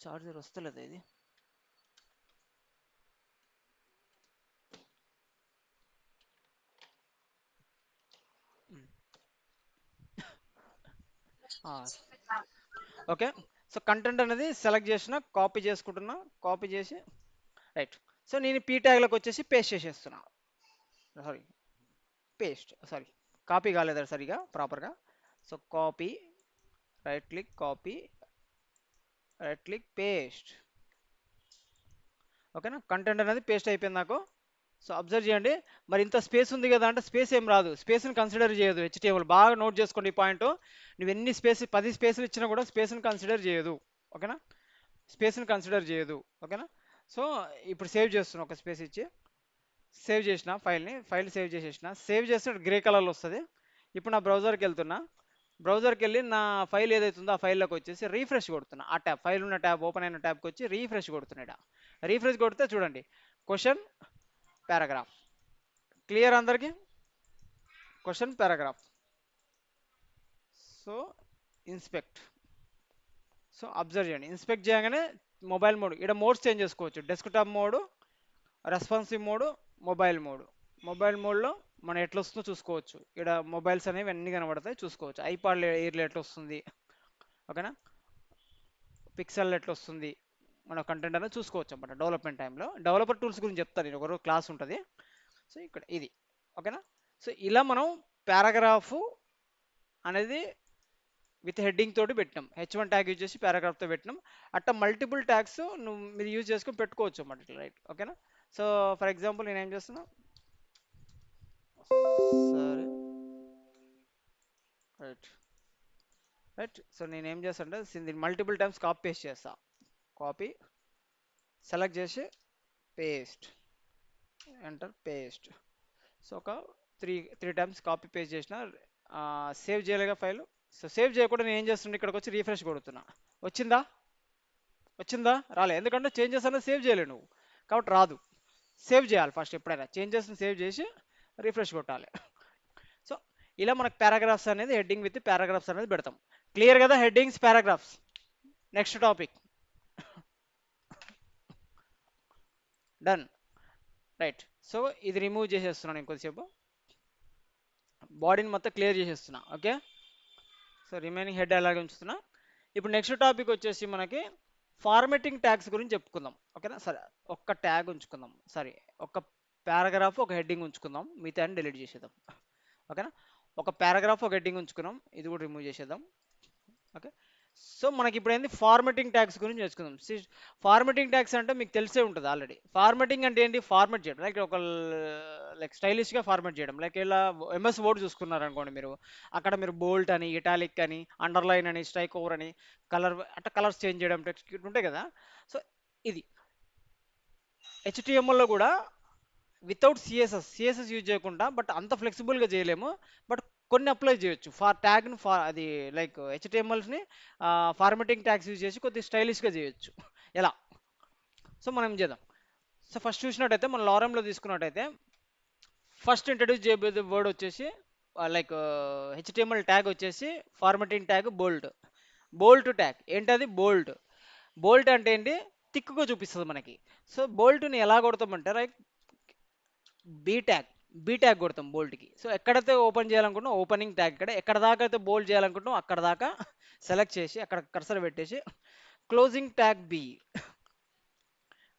Charger వస్తలేదు ఇది. ఓకే. సో కంటెంట్ అనేది సెలెక్ట్ చేసిన, కాపీ చేసుకుంటున్నా, కాపీ చేసి రైట్. సో నేను పీ ట్యాగ్లోకి వచ్చేసి పేస్ట్ చేసేస్తున్నా. సారీ కాపీ కాలేదు సరిగా ప్రాపర్గా. So copy, right click, copy, right click, paste. ఓకేనా? కంటెంట్ అనేది పేస్ట్ అయిపోయింది నాకు. సో అబ్జర్వ్ చేయండి, మరి ఇంత స్పేస్ ఉంది కదా అంటే స్పేస్ ఏం రాదు, స్పేస్ని కన్సిడర్ చేయదు HTML. బాగా నోట్ చేసుకోండి ఈ పాయింట్. నువ్వు ఎన్ని 10 స్పేసులు ఇచ్చినా కూడా స్పేస్ని కన్సిడర్ చేయదు. ఓకేనా? స్పేస్ని కన్సిడర్ చేయదు. ఓకేనా? సో ఇప్పుడు సేవ్ చేస్తున్నా, ఒక స్పేస్ ఇచ్చి సేవ్ చేసిన ఫైల్ సేవ్ చేసేసిన. సేవ్ చేస్తే గ్రే కలర్లో వస్తుంది. ఇప్పుడు నా బ్రౌజర్కి వెళ్తున్నా, బ్రౌజర్కి వెళ్ళి నా ఫైల్ ఏదైతుందో ఆ ఫైల్లోకి వచ్చేసి రీఫ్రెష్ కొడుతున్నా. ఆ ట్యాబ్, ఫైల్ ఉన్న ట్యాబ్, ఓపెన్ అయిన ట్యాబ్కి వచ్చి రీఫ్రెష్ కొడుతున్నాడు. రీఫ్రెష్ కొడితే చూడండి, క్వశ్చన్, పారాగ్రాఫ్. క్లియర్ అందరికి? Question, paragraph. So inspect. So observe చేయండి, ఇన్స్పెక్ట్ చేయగానే మొబైల్ మోడ్, ఇక్కడ మోడ్స్ చేంజ్ చేసుకోవచ్చు. Desktop mode, responsive mode, mobile మోడ్లో మనం ఎట్లా వస్తుందో చూసుకోవచ్చు. ఇక్కడ మొబైల్స్ అనేవి అన్నీ కనబడతాయి, చూసుకోవచ్చు. ఐపాడ్ ఎయిర్లో ఎట్లా వస్తుంది, ఓకేనా? పిక్సెల్ ఎట్లా వస్తుంది, మన కంటెంట్ అనేది చూసుకోవచ్చు అన్నమాట. డెవలప్మెంట్ టైంలో డెవలపర్ టూల్స్ గురించి చెప్తాను నేను, ఒకరోజు క్లాస్ ఉంటుంది. సో ఇక్కడ ఇది. ఓకేనా? సో ఇలా మనం పారాగ్రాఫ్ అనేది విత్ హెడ్డింగ్ తోటి పెట్టినాం. H1 ట్యాగ్ యూజ్ చేసి పారాగ్రాఫ్తో పెట్టినాం. అట్లా మల్టిపుల్ ట్యాగ్స్ మీరు యూజ్ చేసుకొని పెట్టుకోవచ్చు అన్నమాట ఇట్లా, రైట్? ఓకేనా? సో ఫర్ ఎగ్జాంపుల్ నేను ఏం చేస్తున్నా, సరే రైట్. సో నేను ఏం చేస్తాను అంటే దీన్ని మల్టిపుల్ టైమ్స్ కాపీ పేస్ట్ చేస్తా. కాపీ, సెలెక్ట్ చేసి పేస్ట్, ఎంటర్, పేస్ట్. సో ఒక త్రీ టైమ్స్ కాపీ పేస్ట్ చేసిన. సేవ్ చేయలేగా ఫైల్. సో సేవ్ చేయకుండా నేను ఏం చేస్తున్నా, ఇక్కడికి వచ్చి రీఫ్రెష్ కొడుతున్నా. వచ్చిందా రాలే, ఎందుకంటే చేంజెస్ అనేది సేవ్ చేయలేవు నువ్వు, కాబట్టి రాదు. సేవ్ చేయాలి ఫస్ట్, ఎప్పుడైనా చేంజెస్ని సేవ్ చేసి రిఫ్రెష్ కొట్టాలి. సో ఇలా మనకు పారాగ్రాఫ్స్ అనేది హెడ్డింగ్ విత్ పారాగ్రాఫ్స్ అనేది పెడతాం. క్లియర్ కదా? Headings, paragraphs. Next topic. Done, right. So ఇది రిమూవ్ చేసేస్తున్నాను ఇంకొద్దిసేపు, బాడీని మొత్తం క్లియర్ చేసేస్తున్నా. ఓకే. సో రిమైనింగ్ హెడ్ అలాగే ఉంచుతున్నా. ఇప్పుడు నెక్స్ట్ టాపిక్ వచ్చేసి మనకి ఫార్మెటింగ్ ట్యాగ్స్ గురించి చెప్పుకుందాం. ఓకేనా? సరే, ఒక్క ట్యాగ్ ఉంచుకుందాం, సారీ ఒక పారాగ్రాఫ్, ఒక హెడ్డింగ్ ఉంచుకుందాం, మిగతా డిలీట్ చేసేద్దాం. ఓకేనా? ఒక పారాగ్రాఫ్, ఒక హెడ్డింగ్ ఉంచుకున్నాం, ఇది కూడా రిమూవ్ చేసేద్దాం. ఓకే. సో మనకి ఇప్పుడు ఏంది, ఫార్మెటింగ్ ట్యాగ్స్ గురించి నేర్చుకుందాం. ఫార్మెటింగ్ ట్యాగ్స్ అంటే మీకు తెలిసే ఉంటుంది ఆల్రెడీ. ఫార్మెటింగ్ అంటే ఏంటి? ఫార్మెట్ చేయడం, లైక్ ఒక స్టైలిష్గా ఫార్మెట్ చేయడం. లైక్ ఇలా MS వర్డ్ చూసుకున్నారు అనుకోండి మీరు, అక్కడ మీరు బోల్ట్ అని, ఇటాలిక్ అని, అండర్లైన్ అని, స్ట్రైక్ ఓవర్ అని, కలర్ అంటే కలర్స్ చేంజ్ చేయడం, టెక్స్ట్ ఉంటాయి కదా. సో ఇది HTML లో కూడా వితౌట్ సిఎస్ఎస్ యూజ్ చేయకుండా, బట్ అంత ఫ్లెక్సిబుల్గా చేయలేము, బట్ కొన్ని అప్లై చేయొచ్చు. ట్యాగ్ని అది లైక్ HTMLని ఫార్మెటింగ్ ట్యాగ్స్ యూజ్ చేసి కొద్దిగా స్టైలిష్గా చేయొచ్చు. ఎలా? సో మనం చేద్దాం. సో ఫస్ట్ చూసినట్టయితే మన లారంలో తీసుకున్నట్టయితే ఫస్ట్ ఇంట్రడ్యూస్ చేయబోయే వర్డ్ వచ్చేసి లైక్ HTML ట్యాగ్ వచ్చేసి ఫార్మెటింగ్ ట్యాగ్ బోల్ట్ ట్యాగ్. ఏంటది? బోల్ట్ అంటే ఏంటి? థిక్గా చూపిస్తుంది మనకి. సో బోల్ట్ని ఎలా కొడతామంటే రైట్, బీ ట్యాగ్ కొడతాం బోల్ట్కి. సో ఎక్కడైతే ఓపెన్ చేయాలనుకుంటున్నాం ఓపెనింగ్ ట్యాగ్, ఎక్కడ దాకా అయితే బోల్డ్ చేయాలనుకుంటున్నాం అక్కడ దాకా సెలెక్ట్ చేసి అక్కడ కర్సర్ పెట్టేసి క్లోజింగ్ ట్యాగ్ బి.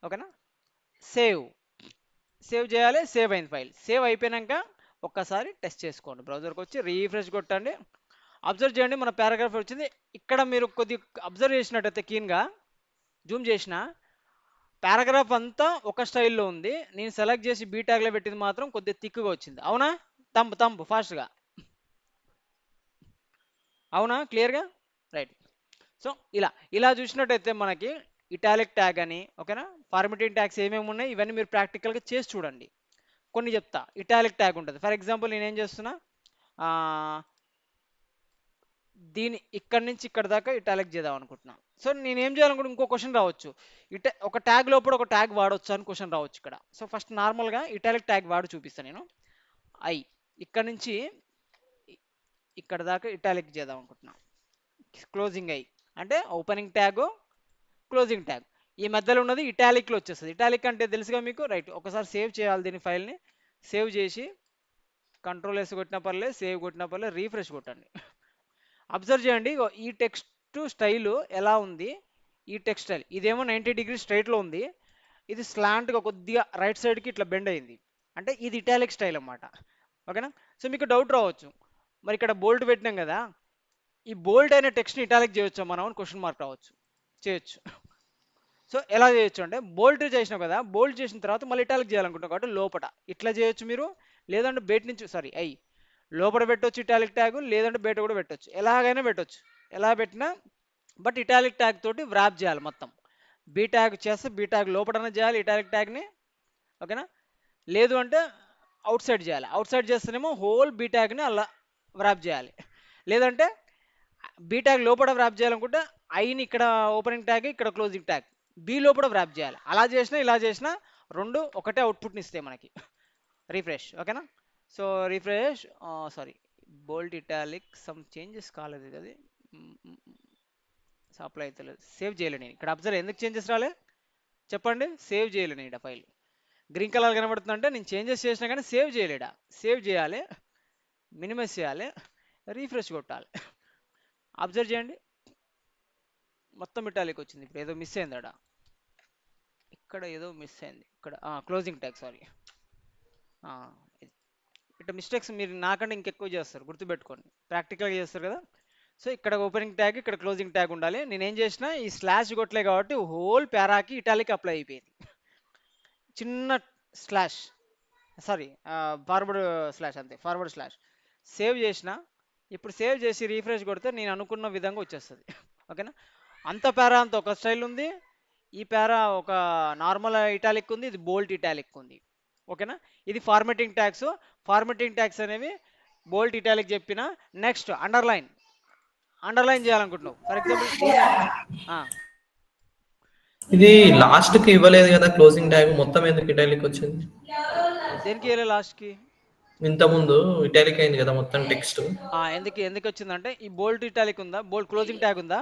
ఓకేనా? సేవ్ చేయాలి. సేవ్ అయింది ఫైల్. సేవ్ అయిపోయాక ఒక్కసారి టెస్ట్ చేసుకోండి, బ్రౌజర్కి వచ్చి రీఫ్రెష్ కొట్టండి. అబ్జర్వ్ చేయండి, మన పారాగ్రాఫ్ వచ్చింది. ఇక్కడ మీరు కొద్దిగా అబ్జర్వ్ చేసినట్టయితే క్లీన్గా జూమ్ చేసిన పారాగ్రాఫ్ అంతా ఒక స్టైల్లో ఉంది, నేను సెలెక్ట్ చేసి బీ ట్యాగ్లో పెట్టింది మాత్రం కొద్దిగా థిక్గా వచ్చింది. అవునా? తంపు ఫాస్ట్గా. అవునా? క్లియర్గా? రైట్. సో ఇలా చూసినట్టయితే మనకి ఇటాలిక్ ట్యాగ్ అని, ఓకేనా, ఫార్మేటింగ్ ట్యాగ్స్ ఏమేమి ఉన్నాయి ఇవన్నీ మీరు ప్రాక్టికల్గా చేసి చూడండి. కొన్ని చెప్తా. ఇటాలిక్ ట్యాగ్ ఉంటుంది. ఫర్ ఎగ్జాంపుల్ నేనేం చేస్తున్నా, ఆ, దీని ఇక్కడి నుంచి ఇక్కడ దాకా ఇటాలిక్ చేద్దాం అనుకుంటున్నా. సో నేను ఏం చేయాలనుకుంటే ఇంకో క్వశ్చన్ రావచ్చు, ఒక ట్యాగ్ లోపల ఒక ట్యాగ్ వాడవచ్చు అని క్వశ్చన్ రావచ్చు ఇక్కడ. సో ఫస్ట్ నార్మల్గా ఇటాలిక్ ట్యాగ్ వాడి చూపిస్తాను నేను. ఐ ఇక్కడ నుంచి ఇక్కడ దాకా ఇటాలిక్ చేద్దాం అనుకుంటున్నా. క్లోజింగ్ ఐ అంటే ఓపెనింగ్ ట్యాగ్, క్లోజింగ్ ట్యాగ్, ఈ మధ్యలో ఉన్నది ఇటాలిక్లో వచ్చేస్తుంది. ఇటాలిక్ అంటే తెలుసుగా మీకు, రైట్. ఒకసారి సేవ్ చేయాలి దీని ఫైల్ని. సేవ్ చేసి కంట్రోల్ ఎస్ కొట్టిన పర్లేదు, సేవ్ కొట్టిన పర్లేదు, రీఫ్రెష్ కొట్టండి. అబ్జర్వ్ చేయండి, ఇగో ఈ టెక్స్ట్ స్టైల్ ఎలా ఉంది. ఈ టెక్స్ట్ స్టైల్ ఇదేమో 90 డిగ్రీ స్ట్రైట్లో ఉంది, ఇది స్లాంట్గా కొద్దిగా రైట్ సైడ్కి ఇట్లా బెండ్ అయింది, అంటే ఇది ఇటాలిక్ స్టైల్ అన్నమాట. ఓకేనా? సో మీకు డౌట్ రావచ్చు, మరి ఇక్కడ బోల్డ్ పెట్టినాం కదా, ఈ బోల్డ్ అయిన టెక్స్ట్ని ఇటాలిక్ చేయొచ్చా మనం అని క్వశ్చన్ మార్క్ రావచ్చు. చేయొచ్చు. సో ఎలా చేయొచ్చు అంటే, బోల్డ్ చేసినాం కదా, బోల్డ్ చేసిన తర్వాత మళ్ళీ ఇటాలిక్ చేయాలనుకుంటాం కాబట్టి లోపల ఇట్లా చేయొచ్చు మీరు, లేదంటే బయట నుంచి లోపల పెట్టొచ్చు ఇటాలిక్ ట్యాగ్, లేదంటే బయట కూడా పెట్టొచ్చు, ఎలాగైనా పెట్టొచ్చు. ఎలా పెట్టినా బట్ ఇటాలిక్ ట్యాగ్ తోటి వ్రాప్ చేయాలి మొత్తం. బీ ట్యాగ్ చేస్తే బీ ట్యాగ్ లోపలనే చేయాలి ఇటాలిక్ ట్యాగ్ని, ఓకేనా. లేదు అంటే అవుట్ సైడ్ చేయాలి, అవుట్ సైడ్ చేస్తేనేమో హోల్ బీ ట్యాగ్ని అలా వ్రాప్ చేయాలి. లేదంటే బీ ట్యాగ్ లోపల వ్రాప్ చేయాలనుకుంటే ఐని ఇక్కడ ఓపెనింగ్ ట్యాగ్, ఇక్కడ క్లోజింగ్ ట్యాగ్, బి లోపల వ్రాప్ చేయాలి. అలా చేసినా ఇలా చేసినా రెండు ఒకటే అవుట్పుట్ని ఇస్తాయి మనకి. రీఫ్రెష్, ఓకేనా. సో రీఫ్రెష్, సారీ, బోల్డ్ ఇటాలిక్ సమ్ చేంజెస్ కాలేదు అది, సప్లై అయితే లేదు, సేవ్ చేయలేను నేను ఇక్కడ. అబ్జర్వ్ ఎందుకు చేంజెస్ రాలే చెప్పండి, సేవ్ చేయలేను ఇక్కడ. ఫైల్ గ్రీన్ కలర్ కనబడుతుంది అంటే నేను చేంజెస్ చేసినా కానీ సేవ్ చేయలేడా. సేవ్ చేయాలి, మినిమైజ్ చేయాలి, రీఫ్రెష్ కొట్టాలి. అబ్జర్వ్ చేయండి, మొత్తం ఇటాలిక్ వచ్చింది. ఇప్పుడు ఏదో మిస్ అయింది ఇక్కడ ఏదో మిస్ అయింది ఇక్కడ, క్లోజింగ్ ట్యాగ్, సారీ. ఇట్లా మిస్టేక్స్ మీరు నాకంటే ఇంకెక్కువ చేస్తారు, గుర్తుపెట్టుకోండి, ప్రాక్టికల్గా చేస్తారు కదా. సో ఇక్కడ ఓపెనింగ్ ట్యాగ్, ఇక్కడ క్లోజింగ్ ట్యాగ్ ఉండాలి. నేనేం చేసిన ఈ స్లాష్ కొట్టలే కాబట్టి హోల్ పారాకి ఇటాలిక్ అప్లై అయిపోయింది. చిన్న స్లాష్, సారీ, ఫార్వర్డ్ స్లాష్, అంతే, ఫార్వర్డ్ స్లాష్. సేవ్ చేసిన, ఇప్పుడు సేవ్ చేసి రీఫ్రెష్ కొడితే నేను అనుకున్న విధంగా వచ్చేస్తుంది. ఓకేనా? అంత పారా అంత ఒక స్టైల్ ఉంది, ఈ పారా ఒక నార్మల్ ఇటాలిక్ ఉంది, ఇది బోల్ట్ ఇటాలిక్ ఉంది. ఓకేనా? ఇది ఫార్మేటింగ్ ట్యాగ్స్. ఫార్మేటింగ్ ట్యాగ్స్ అనేవి బోల్ట్ ఇటాలిక్ చెప్పిన. నెక్స్ట్ అండర్లైన్ చేయాలనుకుంటున్నావు. ఫర్ ఎగ్జాంపుల్ దీన్ని ఇది లాస్ట్ కి ఇవ్వలేదు కదా క్లోజింగ్ ట్యాగ్, మొత్తం ఎందుకు ఇటాలిక్ వచ్చింది? దేనికి వెళ్ళే లాస్ట్కి? ఇంత ముందు ఇటాలిక్ అయింది కదా మొత్తం టెక్స్ట్. ఎందుకు వచ్చిందంటే ఈ బోల్ట్ ఇటాలిక్ ఉందా, క్లోజింగ్ ట్యాగ్ ఉందా,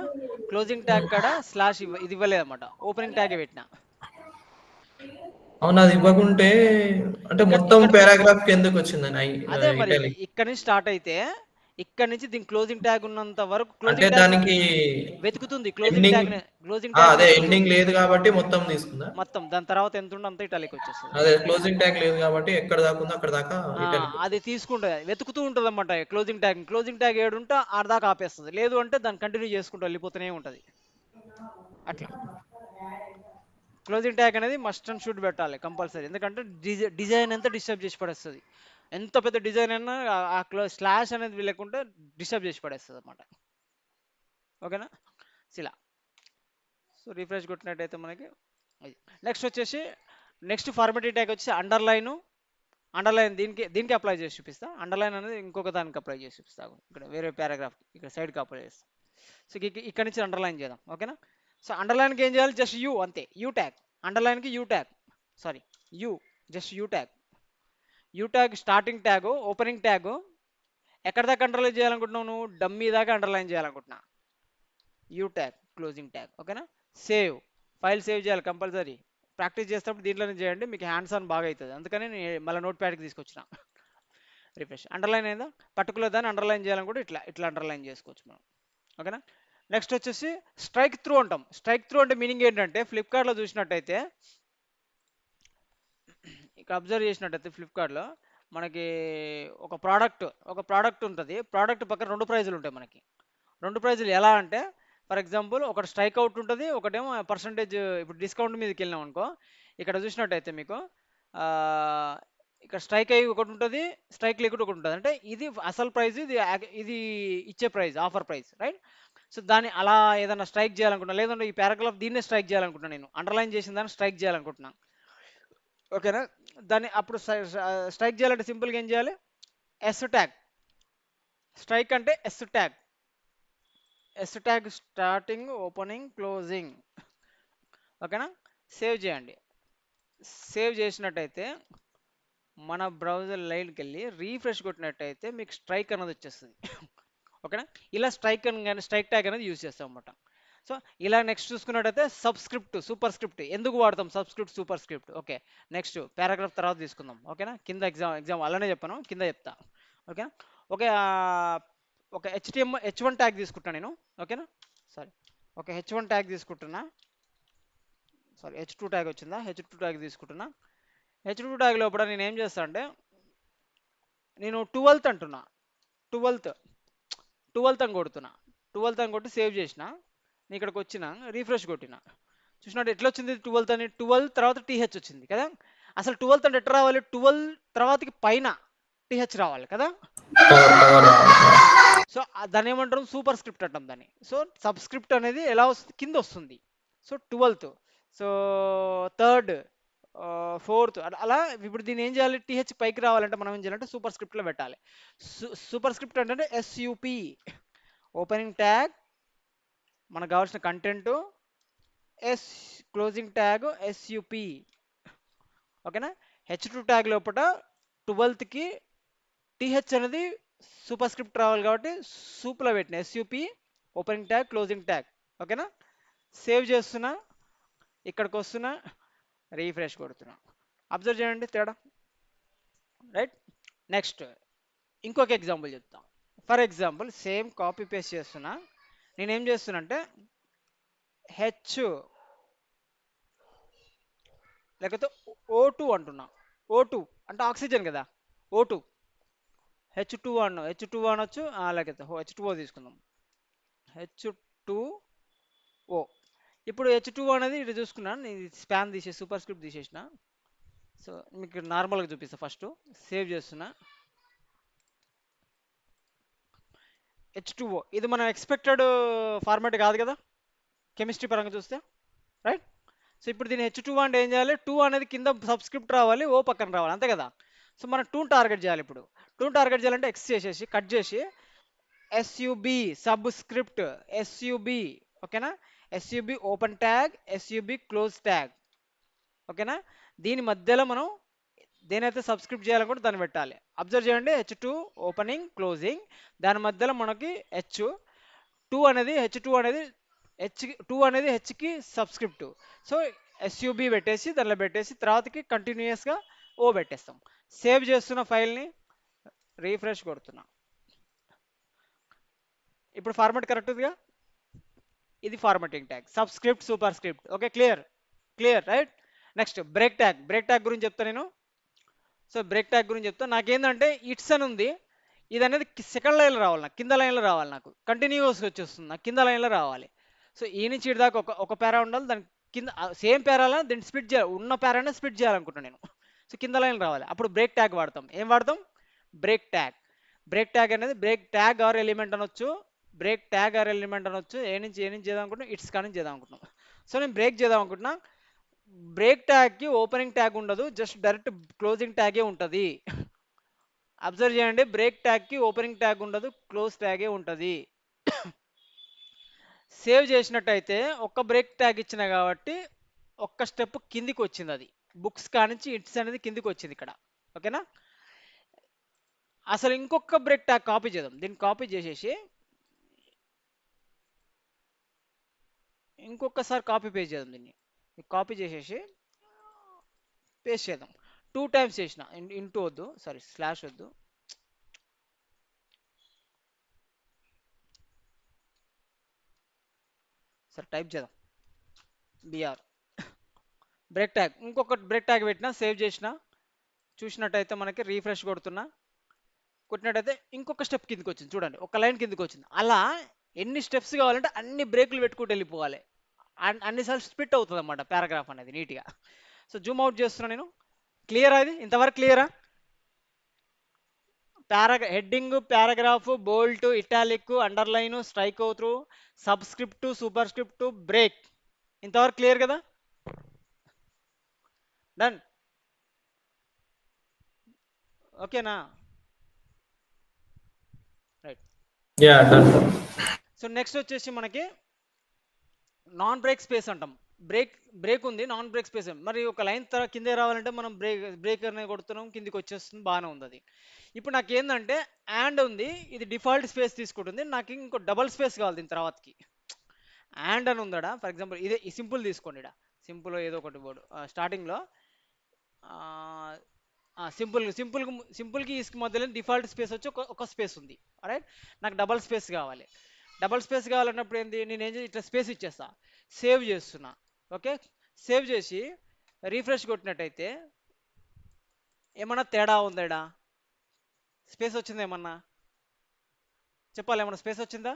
క్లోజింగ్ ట్యాగ్ కాడ స్లాష్ ఇది ఇవ్వలేదు అనమాట, ఓపెనింగ్ ట్యాగ్ పెట్టిన. అవును, అది ఇవ్వకుంటే అంటే ఇక్కడ మొత్తం ఇక్కడ పారాగ్రాఫ్ కి ఎందుకు వచ్చిందని అదే మరి, ఇటాలిక్? ఇక్కడ నుంచి స్టార్ట్ అయితే ఇక్కడ నుంచి దీని క్లోజింగ్ ట్యాగ్ ఉన్నంత వరకు అంటే క్లోజింగ్ ట్యాగ్ దానికి వెతుకుతుంది. ఎండింగ్, క్లోజింగ్ ట్యాగ్ అదే ఎండింగ్ వెతుకుతుంది లేదు కాబట్టి మొత్తం తీసుకుందా? మొత్తం. దాని తర్వాత ఎంత ఉందో అంత ఇటాలిక్ వచ్చేస్తుంది. అదే క్లోజింగ్ ట్యాగ్ లేదు కాబట్టి ఎక్కడ దాకా ఉందో అక్కడ దాకా ఇటాలిక్ అది వచ్చేస్తుంది. తీసుకుంటుంది, వెతుకుతూ ఉంటుంది అన్నమాట. క్లోజింగ్ ట్యాగ్ ఏడుంటే ఆడ దాకా ఆపేస్తుంది, లేదు అంటే దాన్ని కంటిన్యూ చేసుకుంటూ వెళ్ళిపోతూనే ఉంటుంది. అట్లా క్లోజింగ్ ట్యాగ్ అనేది మస్ట్ అండ్ షుడ్ పెట్టాలి కంపల్సరీ, ఎందుకంటే డిజైన్ అంతా డిస్టర్బ్ చేసి పడేస్తుంది. ఎంత పెద్ద డిజైన్ అయినా స్లాష్ అనేది లేకుంటే డిస్టర్బ్ చేసి పడేస్తుంది అనమాట. ఓకేనా? ఇలా. సో రిఫ్రెష్ కొట్టినట్టయితే మనకి నెక్స్ట్ వచ్చేసి, నెక్స్ట్ ఫార్మేటింగ్ ట్యాగ్ వచ్చి అండర్లైన్ దీనికి అప్లై చేసి చూపిస్తా. అండర్లైన్ అనేది ఇంకొక దానికి అప్లై చేసి చూపిస్తాను, ఇక్కడ వేరే పారాగ్రాఫ్ ఇక్కడ సైడ్కి అప్లై చేస్తాను. సో ఇక్కడ నుంచి అండర్లైన్ చేద్దాం. ఓకేనా? సో అండర్లైన్కి ఏం చేయాలి, జస్ట్ యూ, అంతే. యూ ట్యాగ్, అండర్లైన్కి U tag, sorry, just U tag starting tag, opening tag. ఎక్కడ దాకా అండర్లైన్ చేయాలనుకుంటున్నావు నువ్వు, డమ్మీ దాకా అండర్లైన్ చేయాలనుకుంటున్నా. U tag, closing tag. ఓకేనా? ఫైల్ సేవ్ చేయాలి కంపల్సరీ. ప్రాక్టీస్ చేసేటప్పుడు దీంట్లోనే చేయండి, మీకు హ్యాండ్స్ ఆన్ బాగా అవుతుంది. అందుకని నేను మళ్ళీ నోట్ ప్యాడ్కి తీసుకొచ్చిన. రిఫ్రెష్, అండర్లైన్ అయిందా? పర్టికులర్ దాన్ని అండర్లైన్ చేయాలనుకుంటే ఇట్లా అండర్లైన్ చేసుకోవచ్చు మనం. ఓకేనా? నెక్స్ట్ వచ్చేసి స్ట్రైక్ త్రూ అంటాం. స్ట్రైక్ త్రూ అంటే మీనింగ్ ఏంటంటే, ఫ్లిప్కార్ట్లో చూసినట్టయితే, ఇక్కడ అబ్జర్వ్ చేసినట్టయితే ఫ్లిప్కార్ట్లో మనకి ఒక ప్రోడక్ట్ ఉంటుంది. ప్రోడక్ట్ పక్కన రెండు ప్రైజులు ఉంటాయి మనకి. రెండు ప్రైజులు ఎలా అంటే, ఫర్ ఎగ్జాంపుల్ ఒకటి స్ట్రైక్ అవుట్ ఉంటుంది, ఒకటేమో పర్సంటేజ్. ఇప్పుడు డిస్కౌంట్ మీదకి వెళ్ళినాం అనుకో, ఇక్కడ చూసినట్టయితే మీకు ఆ, ఇక్కడ స్ట్రైక్ అయ్యి ఒకటి ఉంటుంది, స్ట్రైక్ లేకుండా ఒకటి ఉంటుంది. అంటే ఇది అసలు ప్రైస్, ఇది ఇచ్చే price, offer price, right. So దాన్ని అలా ఏదైనా స్ట్రైక్ చేయాలనుకుంటున్నా, లేదంటే ఈ పారాగ్రాఫ్ దీన్నే స్ట్రైక్ చేయాలనుకుంటున్నా, నేను అండర్లైన్ చేసిన దాన్ని స్ట్రైక్ చేయాలనుకుంటున్నా, ఓకేనా. దాన్ని అప్పుడు స్ట్రైక్ చేయాలంటే సింపుల్గా ఏం చేయాలి, ఎస్ ట్యాగ్. స్ట్రైక్ అంటే S tag starting, opening, closing, ఓకేనా. సేవ్ చేయండి. సేవ్ చేసినట్టయితే మన బ్రౌజర్ లైన్కి వెళ్ళి రీఫ్రెష్ కొట్టినట్టయితే మీకు స్ట్రైక్ అనేది వచ్చేస్తుంది. ఓకేనా. ఇలా స్ట్రైక్ అని కానీ స్ట్రైక్ ట్యాగ్ అనేది యూజ్ చేస్తాం అన్నమాట. సో ఇలా నెక్స్ట్ చూసుకున్నట్టయితే సబ్స్క్రిప్ట్, సూపర్ స్క్రిప్ట్ ఎందుకు వాడతాం, subscript, super script. Okay, next paragraph తర్వాత తీసుకుందాం, ఓకేనా. కింద ఎగ్జామ్ అలానే చెప్పాను, కింద చెప్తా, ఓకే. ఓకే, ఒక హెచ్1 ట్యాగ్ తీసుకుంటాను నేను, ఓకేనా. సారీ, ఒక హెచ్1 ట్యాగ్ తీసుకుంటున్నా. సారీ, హెచ్2 ట్యాగ్ వచ్చిందా, హెచ్2 ట్యాగ్ తీసుకుంటున్నా. హెచ్2 ట్యాగ్ లోపల నేను ఏం చేస్తా అంటే, నేను 12th అంటున్నా, 12th 12th అని కొడుతున్నా. 12th అని కొట్టి సేవ్ చేసిన. నేను ఇక్కడికి వచ్చిన, రీఫ్రెష్ కొట్టిన, చూసినట్టు ఎట్లా వచ్చింది 12th అని, 12 తర్వాత టీహెచ్ వచ్చింది కదా. అసలు 12th అంటే ఎట్లా రావాలి, 12 తర్వాతకి పైన టీహెచ్ రావాలి కదా. పవర్ రావాలి. సో దాన్ని ఏమంటారు, సూపర్ స్క్రిప్ట్ అంటాం దాన్ని. సో సబ్స్క్రిప్ట్ అనేది ఎలా వస్తుంది, కింద వస్తుంది. So 12th, so 3rd, 4th, అలా. ఇప్పుడు దీన్ని ఏం చేయాలి, టీహెచ్ పైకి రావాలంటే మనం ఏం చేయాలంటే సూపర్ స్క్రిప్ట్లో పెట్టాలి. సూపర్ స్క్రిప్ట్ అంటే ఎస్యూపి, ఓపెనింగ్ ట్యాగ్, మనకు కావాల్సిన కంటెంట్, ఎస్ క్లోజింగ్ ట్యాగ్ ఎస్యూపి, ఓకేనా. హెచ్2 ట్యాగ్ లోపల 12th టీహెచ్ అనేది సూపర్ స్క్రిప్ట్ రావాలి కాబట్టి సూప్లో పెట్టిన SUP, opening tag, closing tag, ఓకేనా. సేవ్ చేస్తున్నా, ఇక్కడికి వస్తున్నా, రీఫ్రెష్ కొడుతున్నా. అబ్జర్వ్ చేయండి తేడా, రైట్. నెక్స్ట్ ఇంకొక ఎగ్జాంపుల్ చెప్తాం. For example same copy paste చేస్తున్నా. నేనేం చేస్తున్నా అంటే హెచ్ లేకపోతే O2 అంటున్నా. O2 అంటే ఆక్సిజన్ కదా, O2, హెచ్2 అన్న, హెచ్2 అనొచ్చు, లేకపోతే హెచ్2O తీసుకుందాం, హెచ్2O. ఇప్పుడు హెచ్2 అనేది ఇటు చూసుకున్నాను, నేను స్పాన్ తీసేసి సూపర్ స్క్రిప్ట్ తీసేసిన. సో మీకు నార్మల్గా చూపిస్తా, ఫస్ట్ సేవ్ చేస్తున్నా. హెచ్2O ఇది మనం ఎక్స్పెక్టెడ్ ఫార్మాట్ కాదు కదా కెమిస్ట్రీ పరంగా చూస్తే, రైట్. సో ఇప్పుడు దీన్ని హెచ్2 అంటే ఏం చేయాలి, 2 అనేది కింద సబ్స్క్రిప్ట్ రావాలి, ఓ పక్కన రావాలి, అంతే కదా. సో మనం 2 టార్గెట్ చేయాలి. ఇప్పుడు 2 టార్గెట్ చేయాలంటే ఎక్స్ చేసేసి కట్ చేసి ఎస్యుబి సబ్స్క్రిప్ట్, ఎస్యుబి, ఓకేనా. ఎస్యుబి ఓపెన్ ట్యాగ్, ఎస్యుబి క్లోజ్ ట్యాగ్, ఓకేనా. దీని మధ్యలో మనం దేనైతే సబ్స్క్రిప్ట్ చేయాలనుకుంటే దాన్ని పెట్టాలి. అబ్జర్వ్ చేయండి, హెచ్2 ఓపెనింగ్, క్లోజింగ్, దాని మధ్యలో మనకి హెచ్2 అనేది, హెచ్2 అనేది హెచ్2 అనేది హెచ్కి సబ్స్క్రిప్ట్. సో ఎస్యూబి పెట్టేసి దానిలో పెట్టేసి తర్వాతకి కంటిన్యూస్గా ఓ పెట్టేస్తాం. సేవ్ చేస్తున్న ఫైల్ని రీఫ్రెష్ కొడుతున్నా. ఇప్పుడు ఫార్మాట్ కరెక్ట్ ఉందిగా, ఇది formatting tag, subscript, super script, okay. Clear right. Next break tag గురించి చెప్తా నేను. సో బ్రేక్ ట్యాగ్ గురించి చెప్తా. నాకేంటంటే ఇట్స్ అని ఉంది, ఇది అనేది సెకండ్ లైన్లో రావాలి, నాకు కింద లైన్లో రావాలి, నాకు కంటిన్యూస్గా వచ్చేస్తుంది, నాకు కింద లైన్లో రావాలి. సో ఈ నుంచి ఇటు దాకా ఒక పేరా ఉండాలి, దాని కింద సేమ్ పేరాలా దీన్ని స్ప్లిట్ చేయాలి, ఉన్న పేరానే స్ప్లిట్ చేయాలనుకుంటున్నాను నేను. సో కింద లైన్ రావాలి, అప్పుడు బ్రేక్ ట్యాగ్ వాడతాం. ఏం వాడతాం, బ్రేక్ ట్యాగ్. బ్రేక్ ట్యాగ్ అనేది బ్రేక్ ట్యాగ్ ఆర్ ఎలిమెంట్ అనొచ్చు, బ్రేక్ ట్యాగ్ ఆర్ ఎలిమెంట్ అనొచ్చు. ఏ నుంచి చేద్దాం అనుకుంటున్నాం, ఇట్స్ కానీ చేద్దాం అనుకుంటున్నాం. సో నేను బ్రేక్ చేద్దాం అనుకుంటున్నా. బ్రేక్ ట్యాగ్కి ఓపెనింగ్ ట్యాగ్ ఉండదు, జస్ట్ డైరెక్ట్ క్లోజింగ్ ట్యాగే ఉంటుంది. అబ్జర్వ్ చేయండి, బ్రేక్ ట్యాగ్కి ఓపెనింగ్ ట్యాగ్ ఉండదు, క్లోజ్ ట్యాగే ఉంటుంది. సేవ్ చేసినట్టయితే ఒక్క బ్రేక్ ట్యాగ్ ఇచ్చిన కాబట్టి ఒక్క స్టెప్ కిందికి వచ్చింది, అది బుక్స్ కానించి ఇట్స్ అనేది కిందికి వచ్చింది ఇక్కడ, ఓకేనా. అసలు ఇంకొక బ్రేక్ ట్యాగ్ కాపీ చేద్దాం, దీన్ని కాపీ చేసేసి ఇంకొకసారి కాపీ పేస్ట్ చేద్దాం, దీన్ని కాపీ చేసేసి పేస్ట్ చేద్దాం. 2 టైమ్స్ చేసిన, ఇంటూ వద్దు, సారీ స్లాష్ వద్దు, సరే టైప్ చేద్దాం, బిఆర్ బ్రేక్ ట్యాగ్. ఇంకొక బ్రేక్ ట్యాగ్ పెట్టినా, సేవ్ చేసిన. చూసినట్టయితే మనకి రీఫ్రెష్ కొడుతున్నా, కొట్టినట్టయితే ఇంకొక స్టెప్ కిందకి వచ్చింది, చూడండి ఒక లైన్ కిందకి వచ్చింది. అలా ఎన్ని స్టెప్స్ కావాలంటే అన్ని బ్రేకులు పెట్టుకుంటూ వెళ్ళిపోవాలి. అన్నిసార్లు స్ప్లిట్ అవుతుంది అన్నమాట పారాగ్రాఫ్ అనేది నీట్గా. సో జూమ్ అవుట్ చేస్తున్నా నేను. క్లియరా? ఇది ఇంతవరకు క్లియరా? Heading, paragraph, bold, italic, underline, strikethrough, subscript, superscript, break. ఇంతవరకు క్లియర్ కదా? డన్. ఓకేనా? Right. Ya done. So next వచ్చేసి మనకి నాన్ బ్రేక్ స్పేస్ అంటాం. బ్రేక్ ఉంది, నాన్ బ్రేక్ స్పేస్. మరి ఒక లైన్ కిందే రావాలంటే మనం బ్రేకర్ని కొడుతున్నాం, కిందికి వచ్చేస్తుంది, బాగానే ఉంది అది. ఇప్పుడు నాకు ఏంటంటే యాండ్ ఉంది, ఇది డిఫాల్ట్ స్పేస్ తీసుకుంటుంది, నాకు ఇంకో డబల్ స్పేస్ కావాలి దీని తర్వాతకి. యాండ్ అని ఉందా? ఫర్ ఎగ్జాంపుల్ ఇదే ఈ సింపుల్ తీసుకోండి. సింపుల్ ఏదో ఒకటి వర్డ్ స్టార్టింగ్లో సింపుల్కి ఈస్కి మధ్యలో డిఫాల్ట్ స్పేస్ వచ్చి ఒక స్పేస్ ఉంది. రైట్. నాకు డబల్ స్పేస్ కావాలి. డబల్ స్పేస్ కావాలన్నప్పుడు ఏంది, నేను ఏం ఇట్లా స్పేస్ ఇచ్చేస్తా, సేవ్ చేస్తున్నా. ఓకే. సేవ్ చేసి రీఫ్రెష్ కొట్టినట్టయితే ఏమన్నా తేడా ఉందా? స్పేస్ వచ్చిందా? ఏమన్నా చెప్పాలి, ఏమన్నా స్పేస్ వచ్చిందా?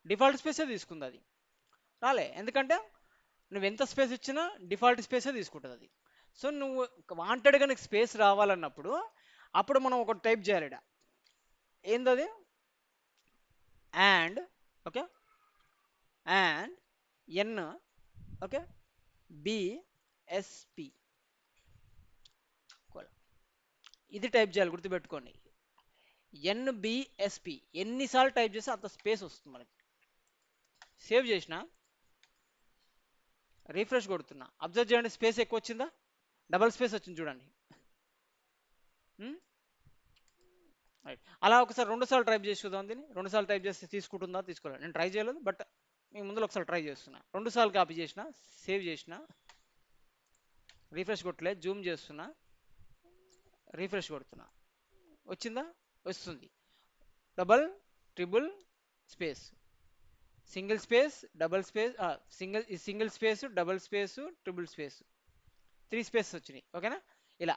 డిఫాల్ట్ స్పేసే తీసుకుంది అది. రాలే, ఎందుకంటే నువ్వు ఎంత స్పేస్ ఇచ్చినా డిఫాల్ట్ స్పేసే తీసుకుంటుంది అది. సో నువ్వు వాంటెడ్గా నీకు స్పేస్ రావాలన్నప్పుడు అప్పుడు మనం ఒకటి టైప్ చేయాలి. ఏందది? And. Okay. And N. Okay. BSP. ఇది టైప్ చేయాలి, గుర్తుపెట్టుకోండి. ఎన్బిఎస్పి ఎన్నిసార్లు టైప్ చేస్తే అంత స్పేస్ వస్తుంది మనకి. సేవ్ చేసిన రీఫ్రెష్ కొడుతున్నా, అబ్జర్వ్ చేయండి, స్పేస్ ఎక్కువ వచ్చిందా? డబల్ స్పేస్ వచ్చింది చూడండి. రైట్. అలా ఒకసారి 2 సార్లు టైప్ చేసి చూద్దాం దీన్ని. 2 సార్లు టైప్ చేస్తే తీసుకుంటుందా తీసుకోలేదు, నేను ట్రై చేయలేదు, బట్ మీ ముందు ఒకసారి ట్రై చేస్తున్నా. 2 సార్లు కాపీ చేసిన, సేవ్ చేసిన, రీఫ్రెష్ కొట్టలే, జూమ్ చేస్తున్నా, రీఫ్రెష్ కొడుతున్నా, వచ్చిందా? వస్తుంది. Double, triple space, single space, double space, single space, double space, triple space, 3 spaces వచ్చినాయి. ఓకేనా? ఇలా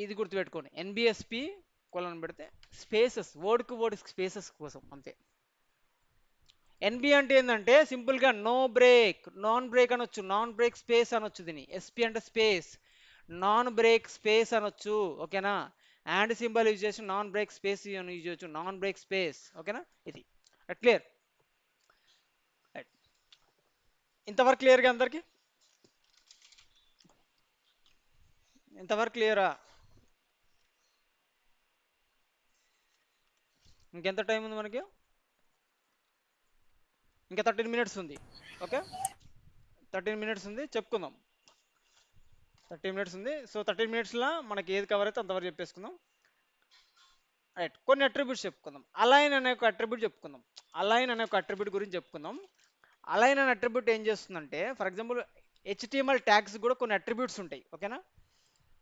ఇది గుర్తుపెట్టుకోండి. ఎన్బిఎస్పి కొలను పెడితే స్పేసెస్, వర్డ్ స్పేసెస్ కోసం అంతే. ఎన్బి అంటే ఏంటంటే సింపుల్గా నో బ్రేక్, నాన్ బ్రేక్ అనొచ్చు, నాన్ బ్రేక్ స్పేస్ అనొచ్చు దీన్ని. ఎస్పి అంటే స్పేస్, నాన్ బ్రేక్ స్పేస్ అనొచ్చు. ఓకేనా? అండ్ సింబల్ యూజ్ చేసి నాన్ బ్రేక్ స్పేస్ యూజ్ చేయొచ్చు, నాన్ బ్రేక్ స్పేస్. ఓకేనా? ఇది క్లియర్. ఇంతవరకు క్లియర్గా అందరికి? ఇంతవరకు క్లియరా? ఇంకెంత టైం ఉంది మనకి? ఇంకా 13 మినిట్స్ ఉంది. ఓకే. 13 మినిట్స్ ఉంది, చెప్పుకుందాం. 13 మినిట్స్ ఉంది. సో 13 మినిట్స్లో మనకి ఏది కవర్ అయితే అంతవరకు చెప్పేసుకుందాం. రైట్. కొన్ని అట్రిబ్యూట్స్ చెప్పుకుందాం. అలైన్ అనే ఒక అట్రిబ్యూట్ చెప్పుకుందాం. అలైన్ అనే ఒక అట్రిబ్యూట్ గురించి చెప్పుకుందాం. అలైన్ అనే అట్రిబ్యూట్ ఏం చేస్తుందంటే, ఫర్ ఎగ్జాంపుల్ హెచ్టిఎంఎల్ ట్యాగ్స్ కూడా కొన్ని అట్రిబ్యూట్స్ ఉంటాయి. ఓకేనా?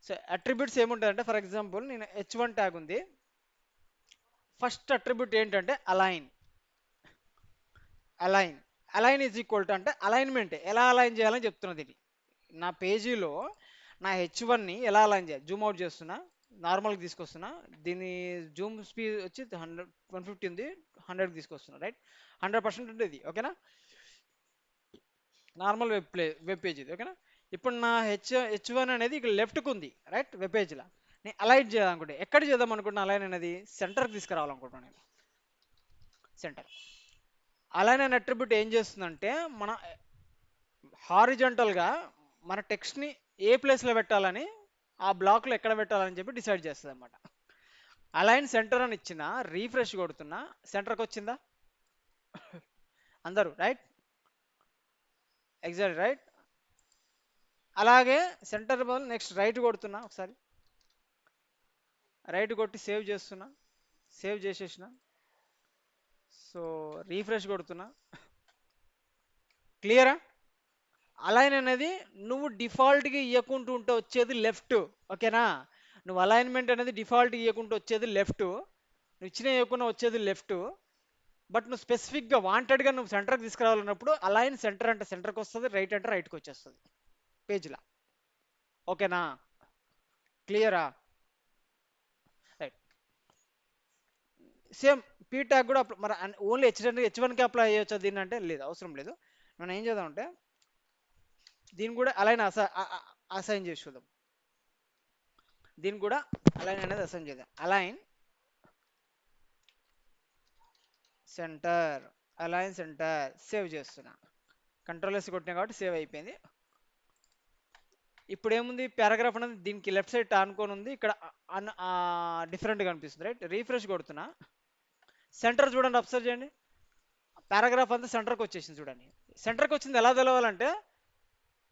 సో అట్రిబ్యూట్స్ ఏముంటాయంటే, ఫర్ ఎగ్జాంపుల్ నేను h1 ట్యాగ్ ఉంది. ఫస్ట్ అట్రిబ్యూట్ ఏంటంటే align. Align align is equal to అంటే అలైన్మెంట్ ఎలా అలైన్ చేయాలని చెప్తున్నది ఇది. నా పేజీలో నా హెచ్1ని ఎలా అలైన్ చేయాలి, జూమ్ అవుట్ చేస్తున్నా, నార్మల్గా తీసుకొస్తున్నా. దీని జూమ్ స్పీడ్ వచ్చి 150 ఉంది, 100కి తీసుకొస్తున్నా. రైట్. 100% ఉంటుంది. ఓకేనా? నార్మల్ వెబ్ పేజ్ ఇది. ఓకేనా? ఇప్పుడు నా హెచ్1 అనేది ఇక్కడ లెఫ్ట్కి ఉంది. రైట్. వెబ్ పేజ్లో నేను అలైన్ చేయాలనుకుంటే ఎక్కడ చేద్దాం అనుకుంటున్నా, అలైన్ అనేది సెంటర్కి తీసుకురావాలనుకుంటున్నాను నేను. సెంటర్. అలైన్ అనే అట్రిబ్యూట్ ఏం చేస్తుందంటే, మన హారిజంటల్గా మన టెక్స్ట్ని ఏ ప్లేస్లో పెట్టాలని, ఆ బ్లాక్లో ఎక్కడ పెట్టాలని చెప్పి డిసైడ్ చేస్తుంది అనమాట. అలైన్ సెంటర్ అని ఇచ్చిన, రీఫ్రెష్ కొడుతున్నా, సెంటర్కి వచ్చిందా అందరూ? రైట్. Exact right. అలాగే సెంటర్ బదులు నెక్స్ట్ రైట్ కొడుతున్నా, ఒకసారి రైట్ కొట్టి సేవ్ చేస్తున్నా, సేవ్ చేసేసిన. సో రీఫ్రెష్ కొడుతున్నా. క్లియరా? అలైన్ అనేది నువ్వు డిఫాల్ట్గా ఇవ్వకుంటూ ఉంటే వచ్చేది లెఫ్ట్. ఓకేనా? నువ్వు అలైన్మెంట్ అనేది డిఫాల్ట్ ఇవ్వకుంటూ వచ్చేది లెఫ్ట్, నువ్వు ఇచ్చిన ఇవ్వకుండా వచ్చేది లెఫ్ట్. బట్ నువ్వు స్పెసిఫిక్గా వాంటెడ్గా నువ్వు సెంటర్కి తీసుకురావాలన్నప్పుడు అలైన్ సెంటర్ అంటే సెంటర్కి వస్తుంది, రైట్ అంటే రైట్కి వచ్చేస్తుంది పేజ్లో. ఓకేనా? క్లియరా? రైట్. సేమ్ పీ ట్యాగ్ కూడా మరి ఓన్లీ హెచ్1కి అప్లై చేయొచ్చా దీన్ని అంటే లేదు, అవసరం లేదు. మనం ఏం చేద్దామంటే దీన్ని కూడా అలైన్ అసైన్ చేసి చూద్దాం. దీన్ని కూడా అలైన్ అనేది అసైన్ చేద్దాం. Align centre, align centre, save చేస్తున్నా. కంట్రోల్ S కొట్టినా కాబట్టి సేవ్ అయిపోయింది. ఇప్పుడు ఏముంది, పారాగ్రాఫ్ అనేది దీనికి లెఫ్ట్ సైడ్ ఆనుకొని ఉంది, ఇక్కడ డిఫరెంట్గా అనిపిస్తుంది, రైట్. రీఫ్రెష్ కొడుతున్నా, సెంటర్ చూడండి, అబ్జర్వ్ చేయండి, పారాగ్రాఫ్ అంతా సెంటర్కి వచ్చేసింది చూడండి. సెంటర్కి వచ్చింది ఎలా తెలవాలంటే